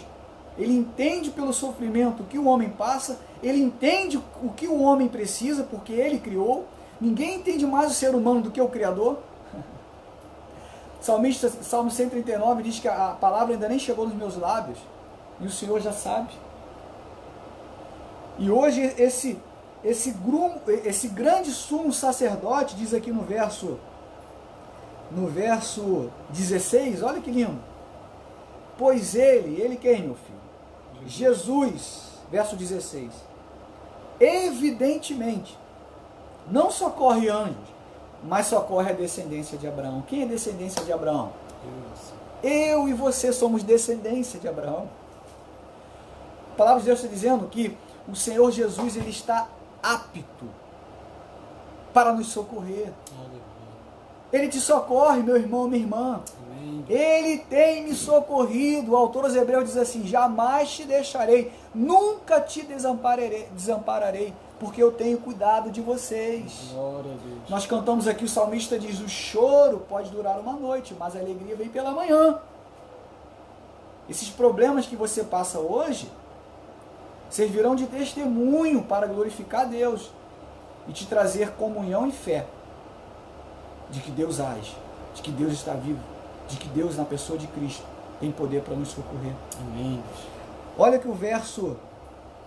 ele entende pelo sofrimento que o homem passa, ele entende o que o homem precisa, porque ele criou. Ninguém entende mais o ser humano do que o Criador. Salmista, Salmo 139 diz que a palavra ainda nem chegou nos meus lábios, e o Senhor já sabe. E hoje esse grande sumo sacerdote, diz aqui no verso 16, olha que lindo. Pois ele quem, meu filho? Jesus, verso 16. Evidentemente, não socorre anjos, mas socorre a descendência de Abraão. Quem é descendência de Abraão? Eu e você somos descendência de Abraão. A palavra de Deus está dizendo que o Senhor Jesus, ele está apto para nos socorrer. Ele te socorre, meu irmão, minha irmã. Amém. Ele tem me socorrido. O autor aos Hebreus diz assim: jamais te deixarei, nunca te desampararei, porque eu tenho cuidado de vocês. Glória a Deus. Nós cantamos aqui, o salmista diz: o choro pode durar uma noite, mas a alegria vem pela manhã. Esses problemas que você passa hoje servirão de testemunho para glorificar a Deus e te trazer comunhão e fé de que Deus age, de que Deus está vivo, de que Deus, na pessoa de Cristo, tem poder para nos socorrer. Amém. Olha que o verso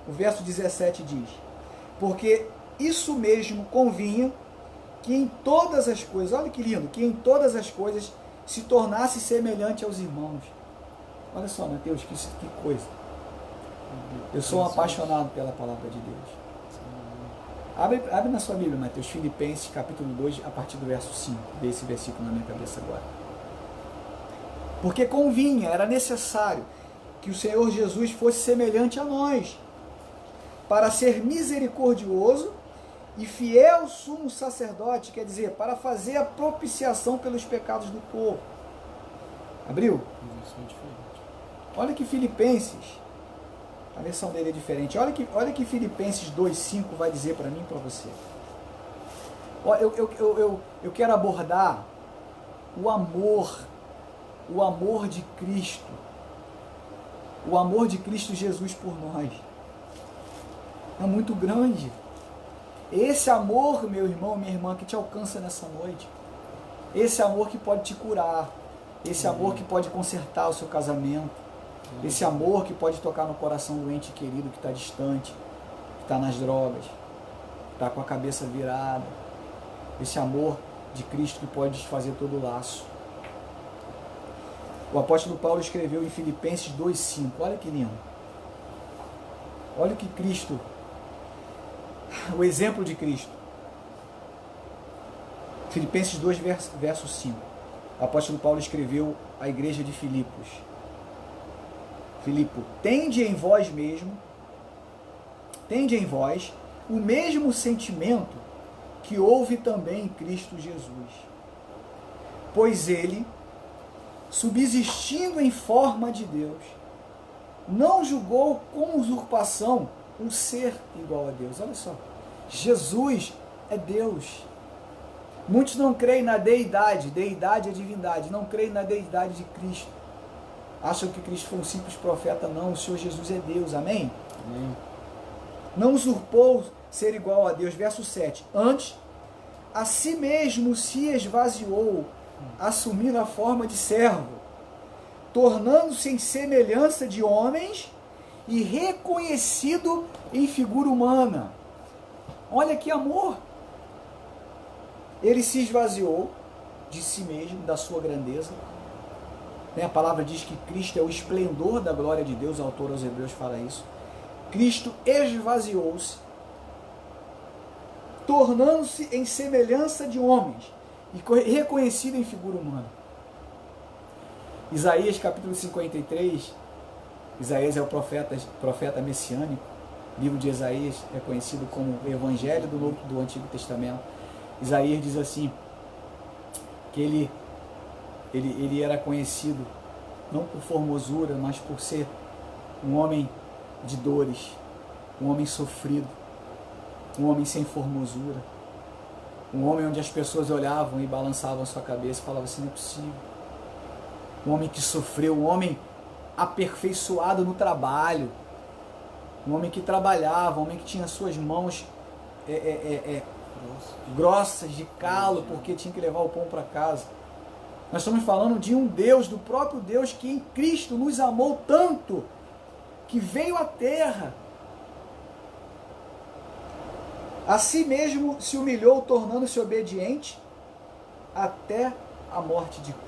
17 diz: porque isso mesmo convinha que em todas as coisas, olha que lindo, que em todas as coisas se tornasse semelhante aos irmãos. Olha só, Mateus, que coisa. Eu sou um apaixonado pela palavra de Deus. Abre na sua Bíblia, Mateus, Filipenses, capítulo 2, a partir do verso 5. Vê esse versículo na minha cabeça agora. Porque convinha, era necessário que o Senhor Jesus fosse semelhante a nós, para ser misericordioso e fiel sumo sacerdote, quer dizer, para fazer a propiciação pelos pecados do povo. Abriu? Olha que Filipenses, A versão dele é diferente. Olha que Filipenses 2,5 vai dizer para mim e para você. Eu quero abordar o amor de Cristo. O amor de Cristo Jesus por nós. É muito grande. Esse amor, meu irmão, minha irmã, que te alcança nessa noite. Esse amor que pode te curar. Esse amor que pode consertar o seu casamento. Esse amor que pode tocar no coração do ente querido que está distante, que está nas drogas, que está com a cabeça virada. Esse amor de Cristo que pode desfazer todo o laço. O apóstolo Paulo escreveu em Filipenses 2,5. Olha que lindo. Olha o que Cristo, o exemplo de Cristo. Filipenses 2, verso 5. O apóstolo Paulo escreveu à igreja de Filipos. Filipe, tende em vós o mesmo sentimento que houve também em Cristo Jesus. Pois ele, subsistindo em forma de Deus, não julgou com usurpação um ser igual a Deus. Olha só, Jesus é Deus. Muitos não creem na deidade é divindade, não creem na deidade de Cristo. Acham que Cristo foi um simples profeta. Não, o Senhor Jesus é Deus, amém? Amém. Não usurpou ser igual a Deus, verso 7. Antes, a si mesmo se esvaziou, assumindo a forma de servo, tornando-se em semelhança de homens e reconhecido em figura humana. Olha que amor! Ele se esvaziou de si mesmo, da sua grandeza. A palavra diz que Cristo é o esplendor da glória de Deus, o autor aos Hebreus fala isso. Cristo esvaziou-se, tornando-se em semelhança de homens e reconhecido em figura humana. Isaías capítulo 53, Isaías é o profeta messiânico. O livro de Isaías é conhecido como o Evangelho do Antigo Testamento. Isaías diz assim, que ele era conhecido não por formosura, mas por ser um homem de dores, um homem sofrido, um homem sem formosura, um homem onde as pessoas olhavam e balançavam a sua cabeça e falavam assim, não é possível. Um homem que sofreu, um homem aperfeiçoado no trabalho, um homem que trabalhava, um homem que tinha suas mãos grossas de calo, porque tinha que levar o pão para casa. Nós estamos falando de um Deus, do próprio Deus, que em Cristo nos amou tanto, que veio à terra, a si mesmo se humilhou, tornando-se obediente até a morte de cruz.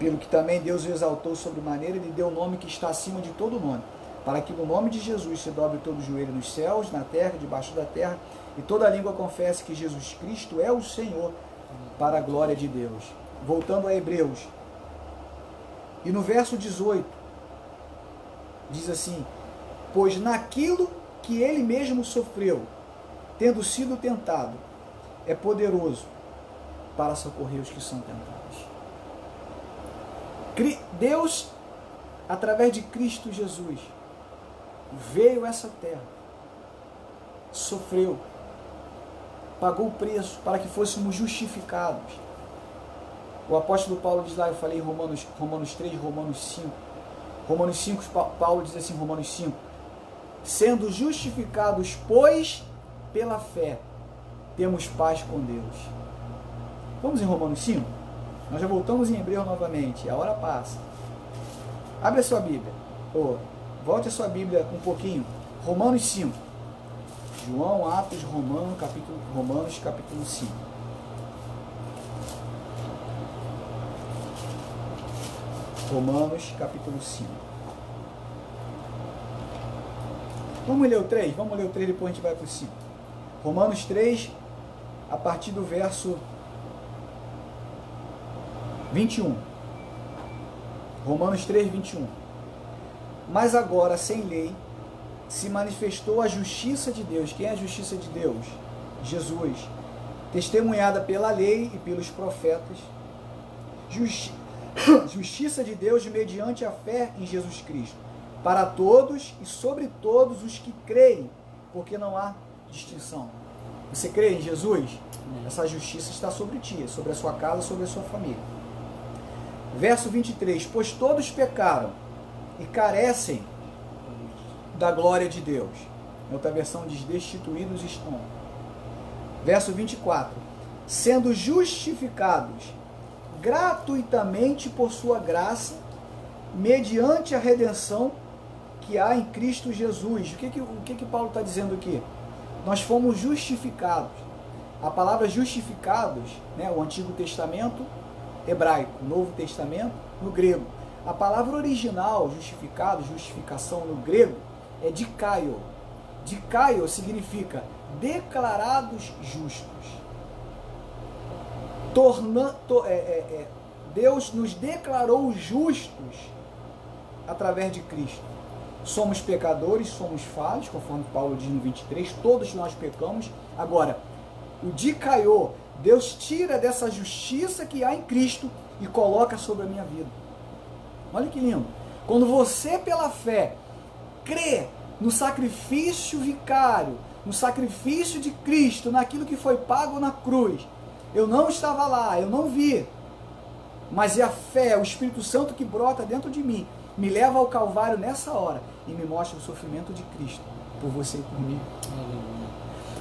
Pelo que também Deus o exaltou sobremaneira e lhe deu o nome que está acima de todo nome, para que no nome de Jesus se dobre todo o joelho nos céus, na terra, debaixo da terra, e toda língua confesse que Jesus Cristo é o Senhor, para a glória de Deus. Voltando a Hebreus, e no verso 18, diz assim, pois naquilo que ele mesmo sofreu, tendo sido tentado, é poderoso para socorrer os que são tentados. Deus, através de Cristo Jesus, veio a essa terra, sofreu, pagou o preço para que fôssemos justificados. O apóstolo Paulo diz lá, eu falei em Romanos 3, Romanos 5. Romanos 5, Paulo diz assim, Romanos 5, sendo justificados, pois, pela fé, temos paz com Deus. Vamos em Romanos 5? Nós já voltamos em Hebreus novamente, a hora passa. Abre a sua Bíblia, volte a sua Bíblia um pouquinho. Romanos 5. João, Atos, Romanos, capítulo 5. Romanos, capítulo 5. Vamos ler o 3? Vamos ler o 3, depois a gente vai para o 5. Romanos 3, a partir do verso 21. Romanos 3, 21. Mas agora, sem lei, se manifestou a justiça de Deus. Quem é a justiça de Deus? Jesus. Testemunhada pela lei e pelos profetas. Justiça de Deus mediante a fé em Jesus Cristo, para todos e sobre todos os que creem, porque não há distinção. Você crê em Jesus? Essa justiça está sobre ti, sobre a sua casa, sobre a sua família. Verso 23, pois todos pecaram e carecem da glória de Deus. Em outra versão diz, destituídos estão. Verso 24, sendo justificados gratuitamente por sua graça, mediante a redenção que há em Cristo Jesus. O que Paulo está dizendo aqui? Nós fomos justificados. A palavra justificados, né, o Antigo Testamento hebraico, o Novo Testamento no grego. A palavra original, justificado, justificação no grego, é dikaio. Dikaio significa declarados justos. Deus nos declarou justos através de Cristo. Somos pecadores, somos falhos, conforme Paulo diz no 23, todos nós pecamos. Agora, o dikaiô, Deus tira dessa justiça que há em Cristo e coloca sobre a minha vida. Olha que lindo. Quando você, pela fé, crê no sacrifício vicário, no sacrifício de Cristo, naquilo que foi pago na cruz. Eu não estava lá, eu não vi, mas é a fé, o Espírito Santo que brota dentro de mim, me leva ao Calvário nessa hora e me mostra o sofrimento de Cristo por você e por mim.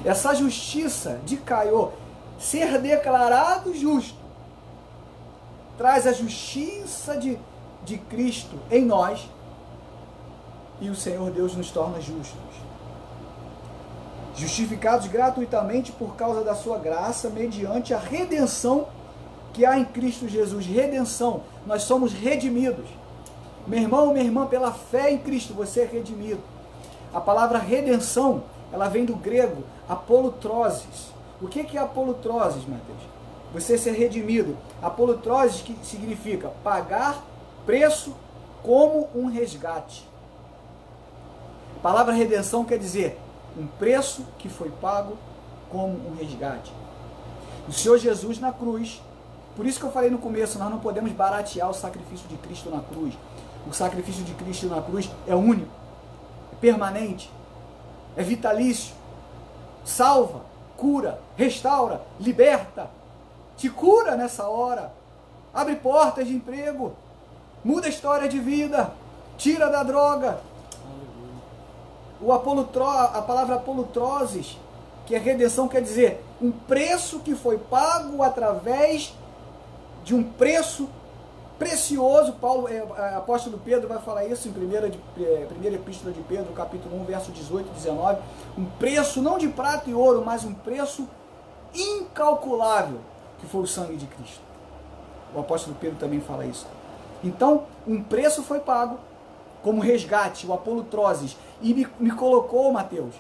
Essa justiça de Caiô, ser declarado justo, traz a justiça de Cristo em nós e o Senhor Deus nos torna justos. Justificados gratuitamente por causa da sua graça, mediante a redenção que há em Cristo Jesus. Redenção, nós somos redimidos. Meu irmão, minha irmã, pela fé em Cristo, você é redimido. A palavra redenção, ela vem do grego apolutrosis. O que é apolutrosis, Mateus? Você ser redimido. Apolutrosis que significa pagar preço como um resgate. A palavra redenção quer dizer um preço que foi pago como um resgate. O Senhor Jesus na cruz, por isso que eu falei no começo, nós não podemos baratear o sacrifício de Cristo na cruz. O sacrifício de Cristo na cruz é único, é permanente, é vitalício, salva, cura, restaura, liberta, te cura nessa hora, abre portas de emprego, muda a história de vida, tira da droga. A palavra apolutrosis, que é redenção, quer dizer um preço que foi pago através de um preço precioso. Apóstolo Pedro vai falar isso em primeira epístola de Pedro, capítulo 1, verso 18 e 19. Um preço não de prata e ouro, mas um preço incalculável, que foi o sangue de Cristo. O apóstolo Pedro também fala isso. Então, um preço foi pago como resgate, o apolutrosis, e me colocou, Mateus,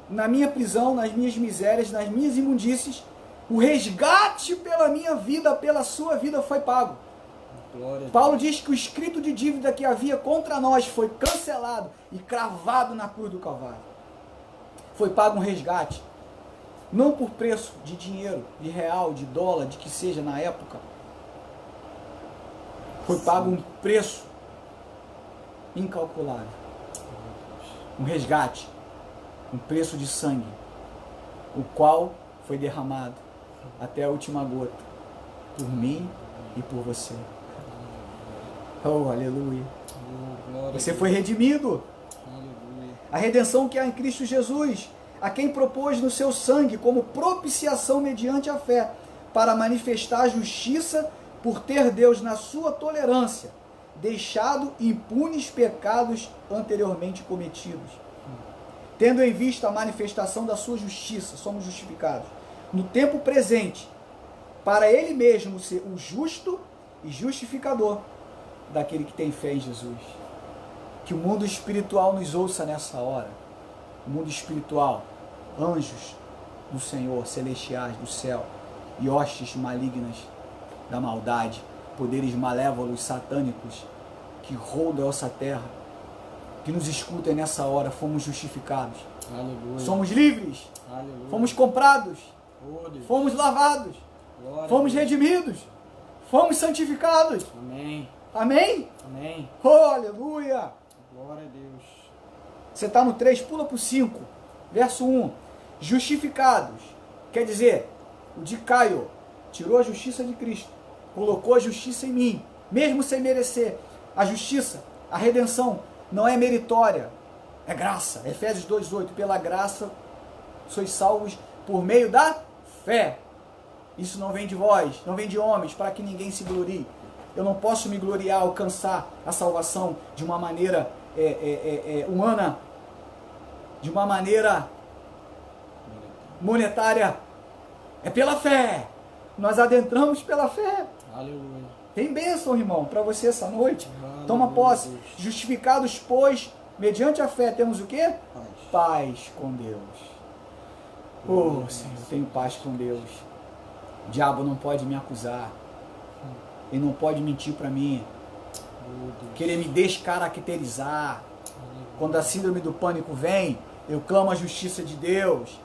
na minha prisão, nas minhas misérias, nas minhas imundícies. O resgate pela minha vida, pela sua vida foi pago. Paulo diz que o escrito de dívida que havia contra nós foi cancelado e cravado na cruz do Calvário. Foi pago um resgate, não por preço de dinheiro, de real, de dólar, de que seja na época. Foi pago um preço incalculável, um resgate, um preço de sangue, o qual foi derramado até a última gota, por mim e por você. Oh, aleluia! Você foi redimido. A redenção que há em Cristo Jesus, a quem propôs no seu sangue como propiciação mediante a fé, para manifestar a justiça por ter Deus na sua tolerância deixado impunes pecados anteriormente cometidos. Tendo em vista a manifestação da sua justiça, somos justificados no tempo presente, para ele mesmo ser o justo e justificador daquele que tem fé em Jesus. Que o mundo espiritual nos ouça nessa hora. O mundo espiritual, anjos do Senhor, celestiais do céu, e hostes malignas da maldade, poderes malévolos, satânicos, que rodam essa terra, que nos escutem nessa hora. Fomos justificados. Aleluia. Somos livres. Aleluia. Fomos comprados. Fomos lavados. Glória, fomos redimidos. Fomos santificados. Amém. Amém? Amém. Oh, aleluia! Glória a Deus. Você está no 3, pula para o 5. Verso 1. Justificados. Quer dizer, o de Caio tirou a justiça de Cristo, colocou a justiça em mim, mesmo sem merecer. A justiça, a redenção, não é meritória, é graça. Efésios 2,8. Pela graça sois salvos por meio da fé. Isso não vem de vós, não vem de homens, para que ninguém se glorie. Eu não posso me gloriar, alcançar a salvação de uma maneira humana, de uma maneira monetária. É pela fé. Nós adentramos pela fé. Aleluia. Tem bênção, irmão, para você essa noite. Aleluia. Toma posse. Justificados, pois, mediante a fé, temos o quê? Paz. Paz com Deus. Oh, Senhor, eu tenho paz com Deus. O diabo não pode me acusar. Ele não pode mentir para mim. Querer me descaracterizar. Quando a síndrome do pânico vem, eu clamo a justiça de Deus.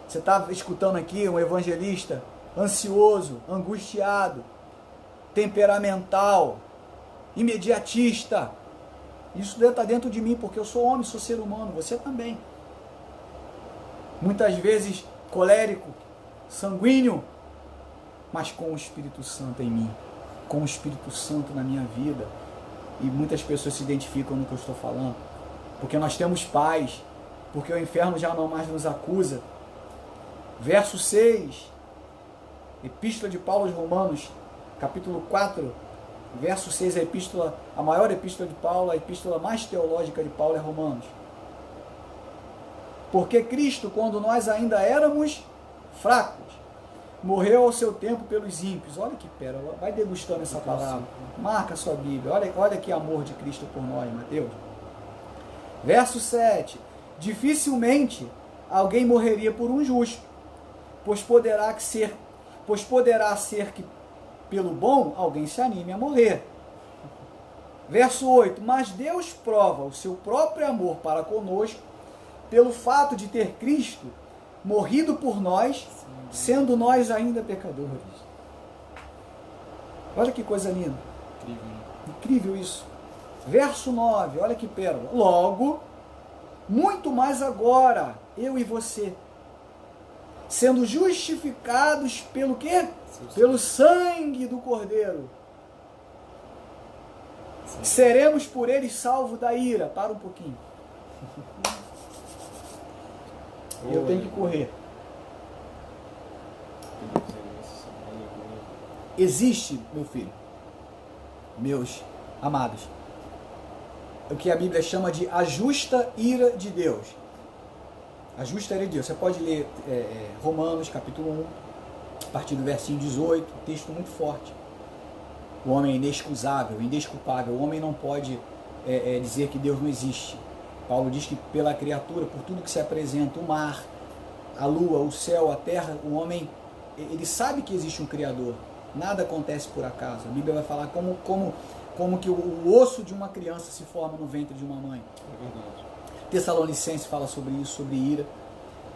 Você está escutando aqui um evangelista ansioso, angustiado, temperamental, imediatista. Isso está dentro de mim, porque eu sou homem, sou ser humano, você também. Muitas vezes colérico, sanguíneo, mas com o Espírito Santo em mim, com o Espírito Santo na minha vida. E muitas pessoas se identificam no que eu estou falando, porque nós temos paz, porque o inferno já não mais nos acusa. Verso 6, Epístola de Paulo aos Romanos, capítulo 4, verso 6, a maior epístola de Paulo, a epístola mais teológica de Paulo é Romanos. Porque Cristo, quando nós ainda éramos fracos, morreu ao seu tempo pelos ímpios. Olha que pérola, vai degustando essa palavra. Marca a sua Bíblia, olha que amor de Cristo por nós, Mateus. Verso 7, dificilmente alguém morreria por um justo, pois poderá ser que pelo bom alguém se anime a morrer. Verso 8, mas Deus prova o seu próprio amor para conosco pelo fato de ter Cristo morrido por nós, sendo nós ainda pecadores. Olha que coisa linda. Incrível isso. Verso 9, olha que pérola. Logo, muito mais agora, eu e você, sendo justificados pelo quê? Pelo sangue do Cordeiro. Seremos por ele salvos da ira. Para um pouquinho. Eu tenho que correr. Existe, meu filho, meus amados, o que a Bíblia chama de a justa ira de Deus. A justa ira de Deus. Você pode ler Romanos capítulo 1, a partir do versinho 18, texto muito forte. O homem é inexcusável, indesculpável. O homem não pode dizer que Deus não existe. Paulo diz que pela criatura, por tudo que se apresenta, o mar, a lua, o céu, a terra, o homem, ele sabe que existe um Criador. Nada acontece por acaso. A Bíblia vai falar como que o osso de uma criança se forma no ventre de uma mãe. É verdade. Tessalonicenses fala sobre isso, sobre ira.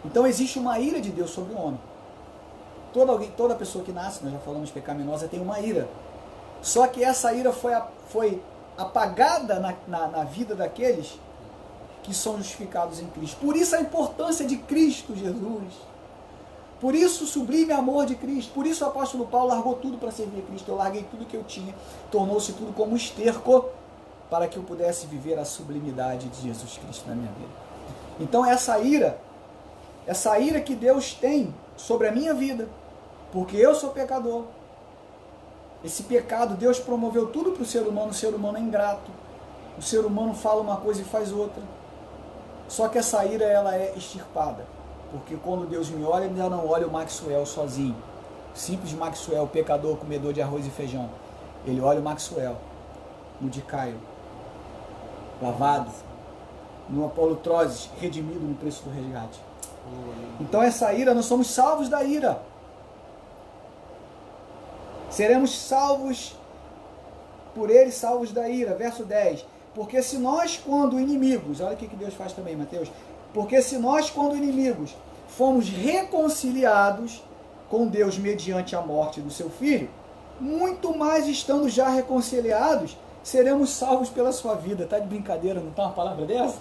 Então existe uma ira de Deus sobre o homem. Toda pessoa que nasce, nós já falamos pecaminosa, tem uma ira. Só que essa ira foi apagada na vida daqueles que são justificados em Cristo. Por isso a importância de Cristo Jesus. Por isso o sublime amor de Cristo. Por isso o apóstolo Paulo largou tudo para servir a Cristo. Eu larguei tudo que eu tinha. Tornou-se tudo como um esterco para que eu pudesse viver a sublimidade de Jesus Cristo na minha vida. Então essa ira que Deus tem sobre a minha vida, porque eu sou pecador. Esse pecado, Deus promoveu tudo para o ser humano é ingrato. O ser humano fala uma coisa e faz outra. Só que essa ira, ela é extirpada. Porque quando Deus me olha, ele já não olha o Maxwell sozinho. Simples Maxwell, pecador, comedor de arroz e feijão. Ele olha o Maxwell, no de Caio, lavado, no Apolo Trozes, redimido no preço do resgate. Então essa ira, nós somos salvos da ira. Seremos salvos por ele, salvos da ira. Verso 10. Porque se nós, quando inimigos, olha o que Deus faz também, Mateus. Porque se nós, quando inimigos, fomos reconciliados com Deus mediante a morte do seu Filho, muito mais estando já reconciliados, seremos salvos pela sua vida. Está de brincadeira, não está uma palavra dessa?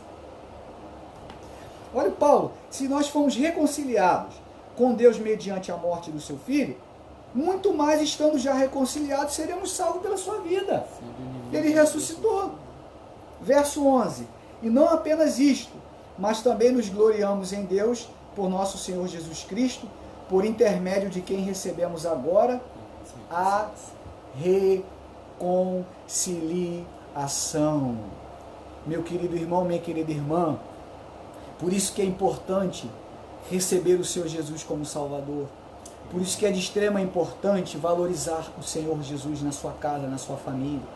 Olha, Paulo, se nós fomos reconciliados com Deus mediante a morte do seu filho, muito mais estando já reconciliados, seremos salvos pela sua vida. Ele ressuscitou. Verso 11. E não apenas isto, mas também nos gloriamos em Deus por nosso Senhor Jesus Cristo, por intermédio de quem recebemos agora a reconciliação. Meu querido irmão, minha querida irmã, por isso que é importante receber o Senhor Jesus como Salvador. Por isso que é de extrema importância valorizar o Senhor Jesus na sua casa, na sua família.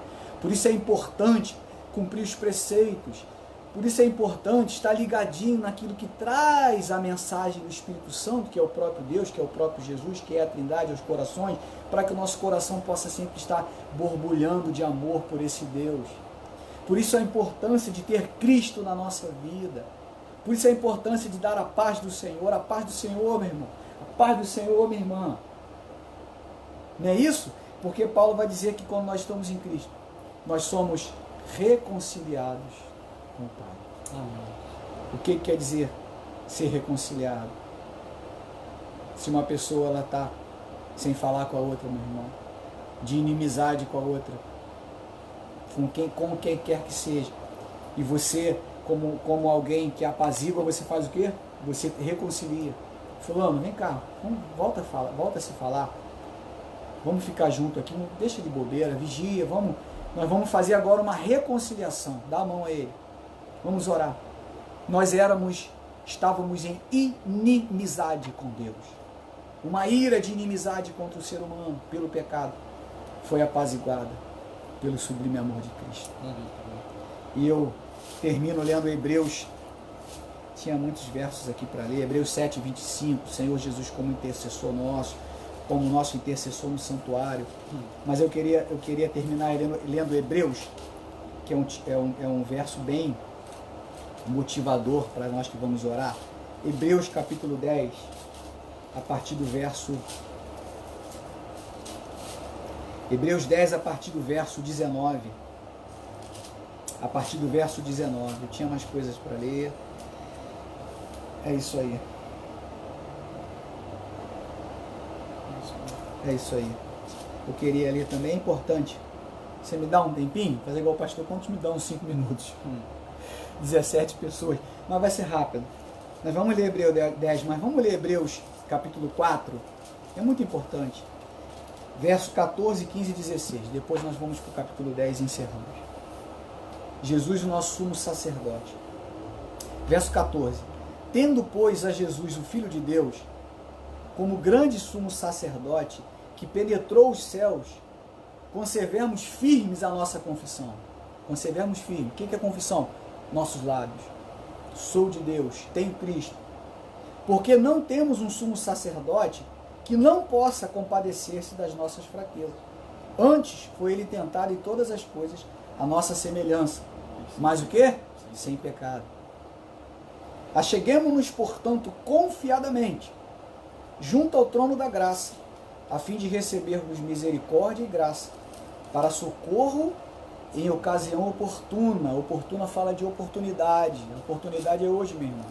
Por isso é importante cumprir os preceitos. Por isso é importante estar ligadinho naquilo que traz a mensagem do Espírito Santo, que é o próprio Deus, que é o próprio Jesus, que é a Trindade aos corações, para que o nosso coração possa sempre estar borbulhando de amor por esse Deus. Por isso a importância de ter Cristo na nossa vida. Por isso a importância de dar a paz do Senhor, a paz do Senhor, meu irmão, a paz do Senhor, minha irmã. Não é isso? Porque Paulo vai dizer que quando nós estamos em Cristo, nós somos reconciliados com o Pai. Amém. O que quer dizer ser reconciliado? Se uma pessoa ela está sem falar com a outra, meu irmão, de inimizade com a outra, com quem quer que seja, e você, como alguém que apazigua, você faz o quê? Você reconcilia. Fulano, vem cá, volta a se falar. Vamos ficar junto aqui, não deixa de bobeira, vigia, nós vamos fazer agora uma reconciliação. Dá a mão a ele. Vamos orar. Nós estávamos em inimizade com Deus. Uma ira de inimizade contra o ser humano pelo pecado foi apaziguada pelo sublime amor de Cristo. E eu termino lendo Hebreus. Tinha muitos versos aqui para ler. Hebreus 7, 25. Senhor Jesus como intercessor nosso, como nosso intercessor no santuário. Mas eu queria terminar lendo Hebreus, que é um verso bem motivador para nós que vamos orar. Hebreus capítulo 10, a partir do verso... Hebreus 10, a partir do verso 19. A partir do verso 19. Eu tinha mais coisas para ler. É isso aí. É isso aí. Eu queria ler também, é importante. Você me dá um tempinho? Fazer igual o pastor, quantos me dá uns 5 minutos? 17 pessoas. Mas vai ser rápido. Nós vamos ler Hebreus 10, mas vamos ler Hebreus capítulo 4. É muito importante. Verso 14, 15 e 16. Depois nós vamos para o capítulo 10 e encerramos. Jesus, o nosso sumo sacerdote. Verso 14. Tendo, pois, a Jesus, o Filho de Deus, como grande sumo sacerdote, que penetrou os céus, conservemos firmes a nossa confissão. Conservemos firme. O que é confissão? Nossos lábios. Sou de Deus, tenho Cristo. Porque não temos um sumo sacerdote que não possa compadecer-se das nossas fraquezas. Antes foi ele tentado em todas as coisas a nossa semelhança. Mas o quê? Sem pecado. Acheguemo-nos, portanto, confiadamente junto ao trono da graça, a fim de recebermos misericórdia e graça, para socorro em ocasião oportuna. Oportuna fala de oportunidade. A oportunidade é hoje, meu irmão.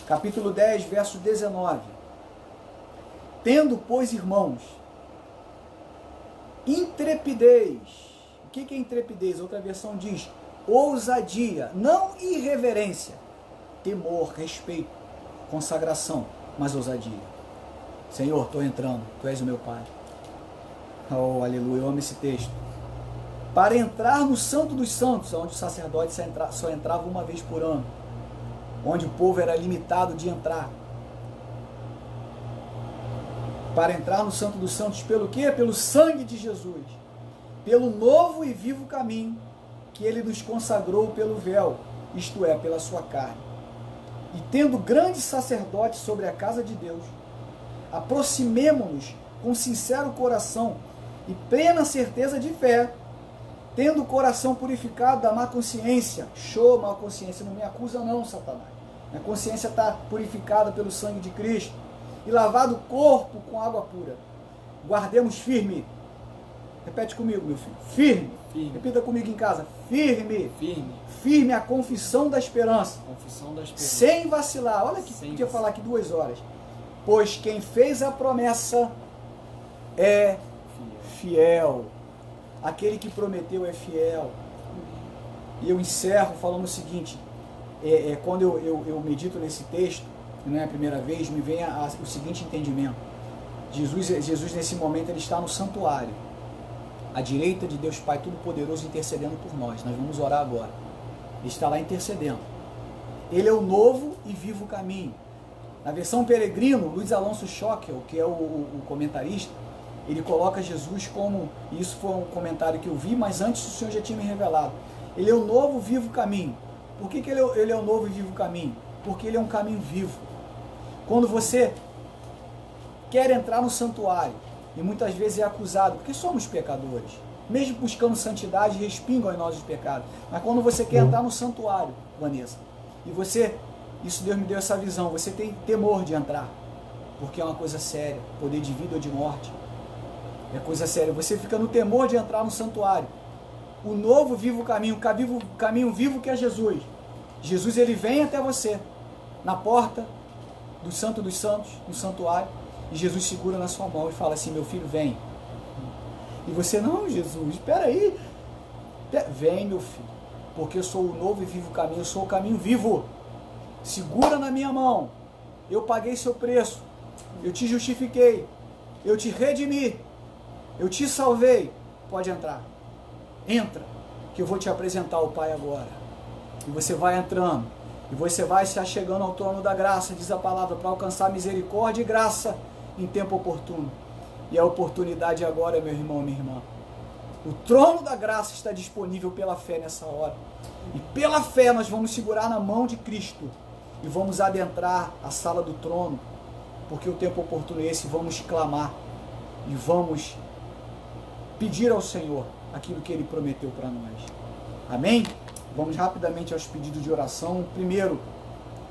Capítulo 10, verso 19. Tendo, pois, irmãos, intrepidez. O que é intrepidez? Outra versão diz ousadia, não irreverência. Temor, respeito, consagração, mas ousadia. Senhor, estou entrando, Tu és o meu Pai. Oh, aleluia, eu amo esse texto. Para entrar no Santo dos Santos, onde o sacerdote só entrava uma vez por ano, onde o povo era limitado de entrar. Para entrar no Santo dos Santos, pelo quê? Pelo sangue de Jesus, pelo novo e vivo caminho que Ele nos consagrou pelo véu, isto é, pela sua carne. E tendo grande sacerdote sobre a casa de Deus, aproximemo-nos com sincero coração e plena certeza de fé, tendo o coração purificado da má consciência. Show, má consciência, não me acusa não, Satanás. Minha consciência está purificada pelo sangue de Cristo e lavado o corpo com água pura. Guardemos firme Repete comigo, meu filho. Firme. Firme. Repita comigo em casa. Firme. Firme. Firme a confissão da esperança. Confissão da esperança. Sem vacilar. Olha que podia falar aqui 2 horas. Pois quem fez a promessa é fiel. Aquele que prometeu é fiel. E eu encerro falando o seguinte. Quando eu medito nesse texto, não é a primeira vez, me vem o seguinte entendimento. Jesus nesse momento, ele está no santuário, à direita de Deus Pai Todo-Poderoso, intercedendo por nós. Nós vamos orar agora. Ele está lá intercedendo. Ele é o novo e vivo caminho. Na versão Peregrino, Luiz Alonso Schockel, que é o comentarista, ele coloca Jesus como, e isso foi um comentário que eu vi, mas antes o Senhor já tinha me revelado. Ele é o novo e vivo caminho. Por que ele é o novo e vivo caminho? Porque ele é um caminho vivo. Quando você quer entrar no santuário, e muitas vezes é acusado, porque somos pecadores, mesmo buscando santidade, respingam em nós os pecados. Mas quando você quer entrar no santuário, Vanessa, e isso Deus me deu essa visão, você tem temor de entrar, porque é uma coisa séria, poder de vida ou de morte, é coisa séria. Você fica no temor de entrar no santuário. O novo vivo caminho, o caminho vivo que é Jesus. Jesus, ele vem até você, na porta do Santo dos Santos, no santuário, e Jesus segura na sua mão e fala assim, meu filho, vem. E você, não, Jesus, espera aí. Vem, meu filho, porque eu sou o novo e vivo caminho, eu sou o caminho vivo. Segura na minha mão. Eu paguei seu preço. Eu te justifiquei. Eu te redimi. Eu te salvei. Pode entrar. Entra, que eu vou te apresentar o Pai agora. E você vai entrando. E você vai estar chegando ao trono da graça, diz a palavra, para alcançar misericórdia e graça em tempo oportuno. E a oportunidade agora, meu irmão, minha irmã. O trono da graça está disponível pela fé nessa hora. E pela fé nós vamos segurar na mão de Cristo. E vamos adentrar a sala do trono. Porque o tempo oportuno é esse. Vamos clamar. E vamos pedir ao Senhor aquilo que Ele prometeu para nós. Amém? Vamos rapidamente aos pedidos de oração. Primeiro,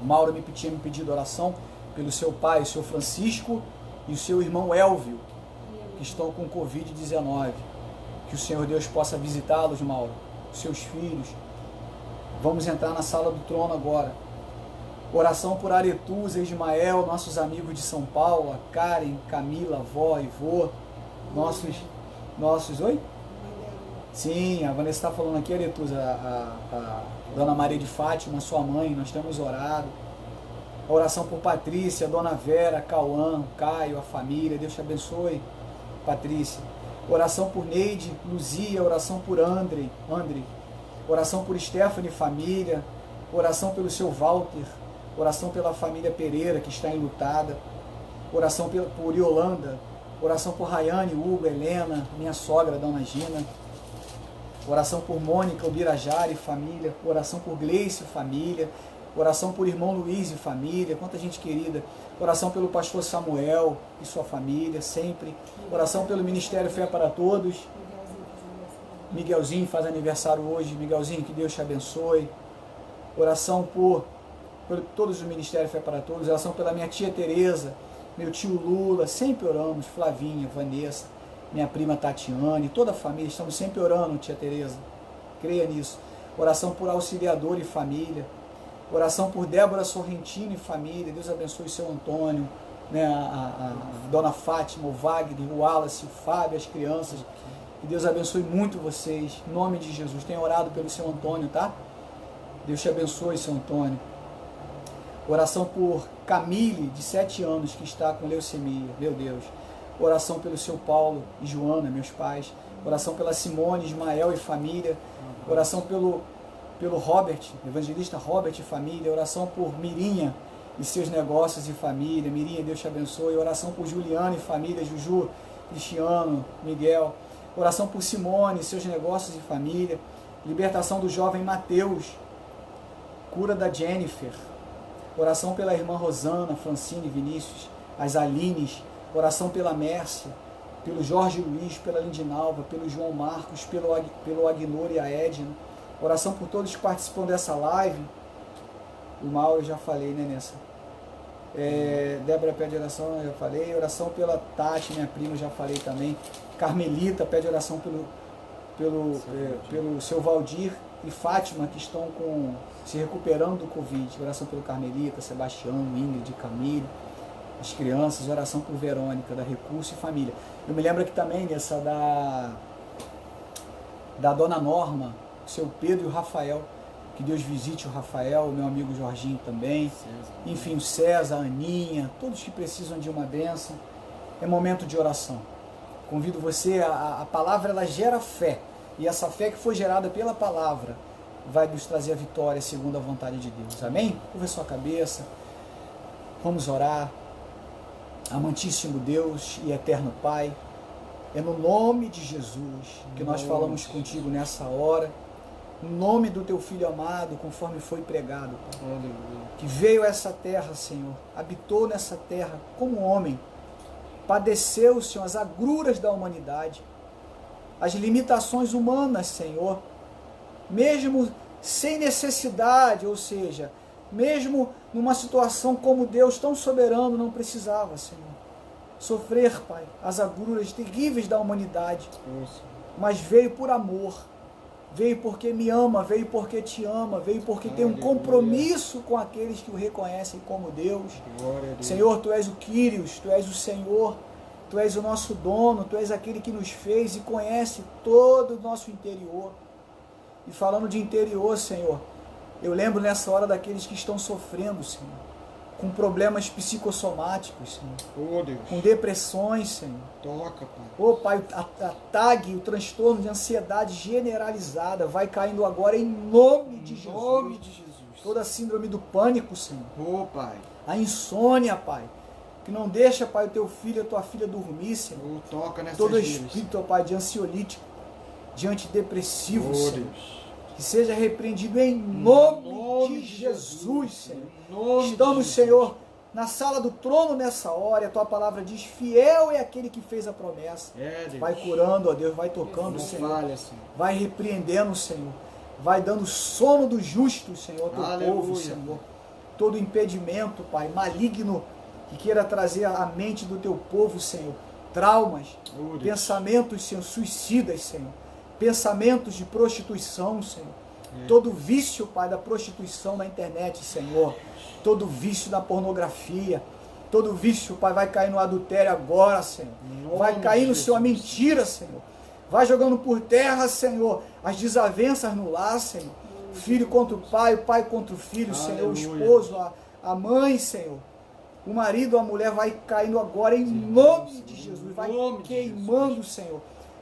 o Mauro tinha me pedido oração pelo seu pai, o seu Francisco, e o seu irmão Elvio, que estão com Covid-19. Que o Senhor Deus possa visitá-los, Mauro, os seus filhos. Vamos entrar na sala do trono agora. Oração por Aretusa, Ismael, nossos amigos de São Paulo, a Karen, Camila, avó, Ivô, nossos, oi? Sim, a Vanessa está falando aqui, Aretusa, a Dona Maria de Fátima, sua mãe, nós temos orado. A oração por Patrícia, Dona Vera, Cauã, Caio, a família, Deus te abençoe, Patrícia. Oração por Neide, Luzia, oração por André, oração por Stephanie, família, oração pelo seu Walter, oração pela família Pereira, que está enlutada, oração por Yolanda, oração por Rayane, Hugo, Helena, minha sogra, Dona Gina, oração por Mônica, Ubirajara e família, oração por Gleice, família, oração por irmão Luiz e família, quanta gente querida, oração pelo pastor Samuel e sua família, sempre, oração pelo Ministério Fé para Todos. Miguelzinho faz aniversário hoje, Miguelzinho, que Deus te abençoe. Oração por todos os Ministérios Fé para Todos, oração pela minha tia Tereza, meu tio Lula, sempre oramos, Flavinha, Vanessa, minha prima Tatiane, toda a família, estamos sempre orando, tia Tereza, creia nisso. Oração por Auxiliador e família, oração por Débora Sorrentino e família, Deus abençoe o seu Antônio, né, a Dona Fátima, o Wagner, o Wallace, o Fábio, as crianças, que Deus abençoe muito vocês, em nome de Jesus. Tenho orado pelo seu Antônio, tá? Deus te abençoe, seu Antônio. Oração por Camille, de 7 anos, que está com leucemia, meu Deus. Oração pelo seu Paulo e Joana, meus pais. Oração pela Simone, Ismael e família. Oração pelo Robert, evangelista Robert e família. Oração por Mirinha e seus negócios e família. Mirinha, Deus te abençoe. Oração por Juliana e família, Juju, Cristiano, Miguel. Oração por Simone e seus negócios e família. Libertação do jovem Mateus. Cura da Jennifer. Oração pela irmã Rosana, Francine, Vinícius, as Alines. Oração pela Mércia, pelo Jorge Luiz, pela Lindinalva, pelo João Marcos, pelo Agnor e a Edna. Oração por todos que participam dessa live. O Mauro, eu já falei, né, nessa. Débora pede oração, eu já falei. Oração pela Tati, minha prima, eu já falei também. Carmelita pede oração pelo seu Valdir e Fátima, que estão se recuperando do Covid. Oração pelo Carmelita, Sebastião, Ingrid, Camille, as crianças. Oração por Verônica, da Recurso e Família. Eu me lembro aqui também dessa da Dona Norma, o seu Pedro e o Rafael. Que Deus visite o Rafael, o meu amigo Jorginho também. Enfim, o César, a Aninha, todos que precisam de uma bênção. É momento de oração. Convido você, a palavra ela gera fé. E essa fé que foi gerada pela palavra vai nos trazer a vitória segundo a vontade de Deus. Amém? Curva a sua cabeça. Vamos orar. Amantíssimo Deus e eterno Pai, é no nome de Jesus que nós falamos contigo nessa hora. No nome do teu Filho amado, conforme foi pregado, Pai, que veio a essa terra, Senhor, habitou nessa terra como homem, padeceu, Senhor, as agruras da humanidade, as limitações humanas, Senhor, mesmo sem necessidade, ou seja, mesmo numa situação como Deus tão soberano, não precisava, Senhor, sofrer, Pai, as agruras terríveis da humanidade, mas veio por amor, veio porque me ama, veio porque te ama, veio porque tem um compromisso com aqueles que o reconhecem como Deus. Senhor, Tu és o Quírios, Tu és o Senhor, Tu és o nosso dono, Tu és aquele que nos fez e conhece todo o nosso interior. E falando de interior, Senhor, eu lembro nessa hora daqueles que estão sofrendo, Senhor, com problemas psicossomáticos, Senhor, com depressões, Senhor. Toca, Pai. Ô, Pai, a TAG, o transtorno de ansiedade generalizada, vai caindo agora em nome de Jesus. Nome de Jesus. Toda a síndrome do pânico, Senhor. Ô, Pai. A insônia, Pai, que não deixa, Pai, o teu filho e a tua filha dormir, Senhor. Toca nessas todo vidas. espírito, ó Pai, de ansiolítico, de antidepressivo, Senhor. Deus. Que seja repreendido em nome de Jesus, Senhor. Estamos, Senhor, na sala do trono nessa hora, e a Tua palavra diz, fiel é aquele que fez a promessa. Deus. Vai curando, ó Deus, vai tocando, Senhor. Falha, Senhor. Vai repreendendo, Senhor. Vai dando sono dos justos, Senhor, teu Aleluia. povo, Senhor. Todo impedimento, Pai, maligno, que queira trazer à mente do teu povo, Senhor, traumas, pensamentos, Senhor, suicidas, Senhor. Pensamentos de prostituição, Senhor. Todo vício, Pai, da prostituição na internet, Senhor. Todo vício da pornografia. Todo vício, Pai, vai cair no adultério agora, Senhor. Vai cair no Senhor a mentira, Senhor. Vai jogando por terra, Senhor, as desavenças no lar, Senhor. Filho contra o pai contra o filho, Senhor. O esposo, a mãe, Senhor. O marido, a mulher vai caindo agora em nome de Jesus. Vai queimando, Senhor,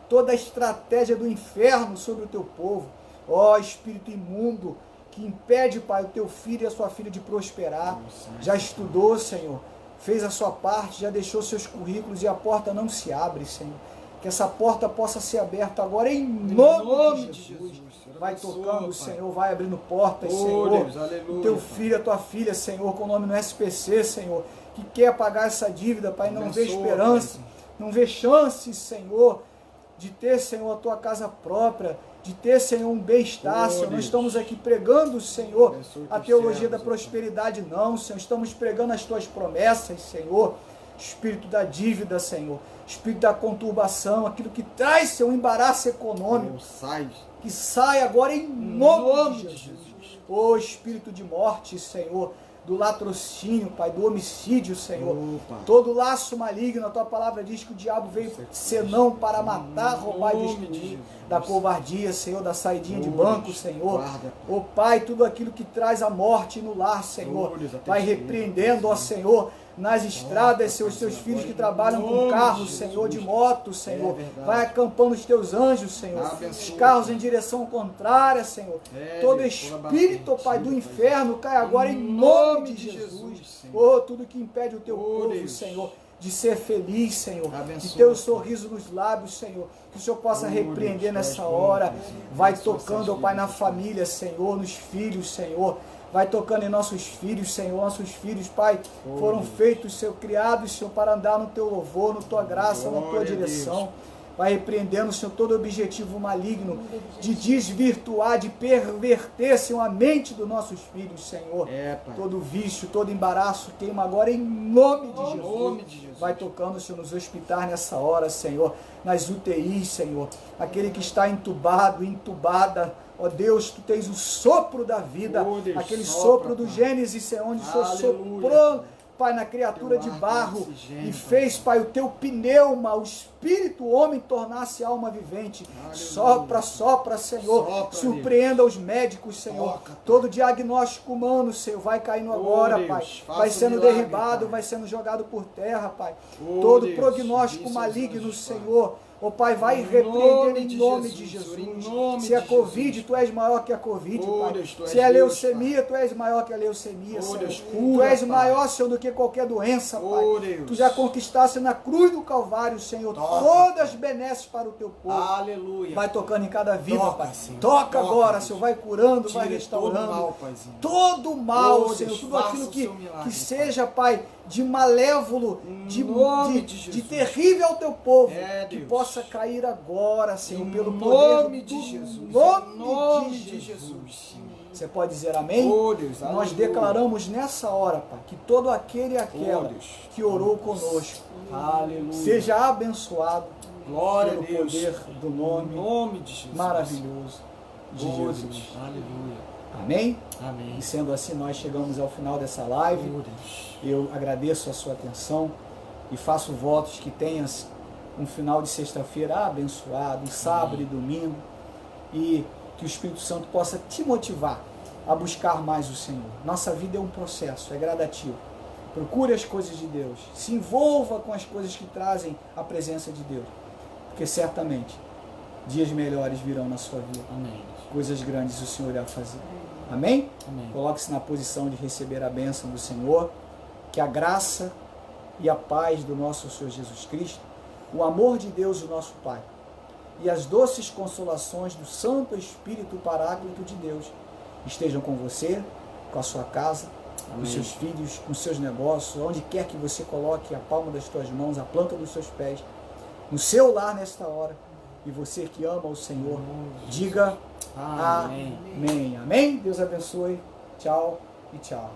toda a estratégia do inferno sobre o teu povo. Ó espírito imundo, que impede, Pai, o teu filho e a sua filha de prosperar. Já estudou, Senhor, fez a sua parte, já deixou seus currículos e a porta não se abre, Senhor. Que essa porta possa ser aberta agora em nome de Jesus. Vai tocando, Senhor, vai abrindo portas, Senhor. Deus, aleluia, o teu filho, a tua filha, Senhor, com o nome no SPC, Senhor, que quer pagar essa dívida, Pai, não vê esperança, não vê chance, Senhor, de ter, Senhor, a tua casa própria, de ter, Senhor, um bem-estar, Senhor. Não estamos aqui pregando, Senhor, a teologia da prosperidade, não, Senhor. Estamos pregando as tuas promessas, Senhor. Espírito da dívida, Senhor. Espírito da conturbação, aquilo que traz, Senhor, um embaraço econômico. Que sai agora em nome de Jesus. Ô Espírito de morte, Senhor, do latrocínio, Pai, do homicídio, Senhor. Todo laço maligno, a tua palavra diz que o diabo veio senão para matar, roubar e destruir. Da covardia, Senhor, da saidinha de banco, Senhor. Ó Pai, tudo aquilo que traz a morte no lar, Senhor. Vai repreendendo, ó Senhor, nas estradas, Senhor, os teus filhos que trabalham com carros, Senhor, de moto, Senhor. Vai acampando os teus anjos, Senhor. Os carros em direção contrária, Senhor. Todo espírito, Pai, do inferno cai agora em nome de Jesus. Oh, tudo que impede o teu povo, Senhor, de ser feliz, Senhor, de ter o sorriso nos lábios, Senhor, que o Senhor possa repreender nessa hora. Vai tocando, Pai, na família, Senhor, nos filhos, Senhor. Vai tocando em nossos filhos, Senhor. Nossos filhos, Pai, foram feitos, Senhor, criados, Senhor, para andar no teu louvor, na tua graça, na tua direção. Vai repreendendo, Senhor, todo objetivo maligno de desvirtuar, de perverter, Senhor, a mente dos nossos filhos, Senhor. Pai. Todo vício, todo embaraço, queima agora em nome de Jesus. Nome de Jesus. Vai tocando, Senhor, nos hospitais nessa hora, Senhor, nas UTIs, Senhor. Aquele que está entubado, entubada, ó Deus, Tu tens o sopro da vida, Deus, aquele sopra, sopro do Pai. Gênesis, Senhor, onde o Senhor Aleluia. soprou, Pai, na criatura Teu de ar barro com oxigênio, e fez, Pai, o Teu pneuma, o espírito, o homem, tornar-se alma vivente. Aleluia. Sopra, sopra, Senhor. Sopra, Surpreenda os médicos, Senhor. Toca, Pai. Todo diagnóstico humano, Senhor, vai caindo agora, Deus, Pai. faça Vai um sendo milagre, derribado, Pai. vai sendo jogado por terra, Pai. Oh, Todo Deus, prognóstico diz aos maligno, anjos, Pai. Senhor. Ó Pai, vai Em repreender nome em de nome Jesus, de Senhor, em Jesus. nome Se é de Covid, Jesus, Tu és maior que a Covid, Oh, Pai. Deus, Tu és Se é Deus, leucemia, Tu és maior que a leucemia, Oh, Senhor. Deus, Tu cura, és Pai. maior, Senhor, do que qualquer doença, Pai. Oh, Deus. Tu já conquistaste na cruz do Calvário, Senhor, Toca, todas Pai. as benesses para o Teu povo. Aleluia. Vai tocando em cada vida, Toca, Pai. Senhor. Toca Toca, agora, Deus. Senhor. Vai curando, vai Tira restaurando. todo mal, Paizinho. Todo mal, Oh, Senhor. Deus, Tudo faça aquilo o que seu milagre, seja, Pai, de malévolo, Em de nome de Jesus. terrível ao Teu povo. É, que Deus. possa cair agora, Senhor, Em pelo nome poder de do Jesus. nome Em de Jesus. Senhor. Você pode dizer amém? Oh, Deus, Nós aleluia. declaramos nessa hora, Pai, que todo aquele e aquela Oh, Deus. que orou conosco Aleluia. seja abençoado Glória a pelo Deus. poder do Em nome nome de Jesus. maravilhoso de Oh, Jesus. Deus. Aleluia. Amém? Amém. E sendo assim, nós chegamos ao final dessa live. Oh, Deus. Eu agradeço a sua atenção e faço votos que tenhas um final de sexta-feira abençoado, um sábado e domingo, e que o Espírito Santo possa te motivar a buscar mais o Senhor. Nossa vida é um processo, é gradativo. Procure as coisas de Deus, se envolva com as coisas que trazem a presença de Deus, porque certamente dias melhores virão na sua vida. Amém. Coisas grandes o Senhor irá fazer. Amém? Amém. Coloque-se na posição de receber a bênção do Senhor, que a graça e a paz do nosso Senhor Jesus Cristo, o amor de Deus, o nosso Pai, e as doces consolações do Santo Espírito Paráclito de Deus estejam com você, com a sua casa, com Amém. os seus filhos, com os seus negócios, onde quer que você coloque a palma das suas mãos, a planta dos seus pés, no seu lar nesta hora. E você que ama o Senhor, diga Amém. amém. Amém. Deus abençoe. Tchau e tchau.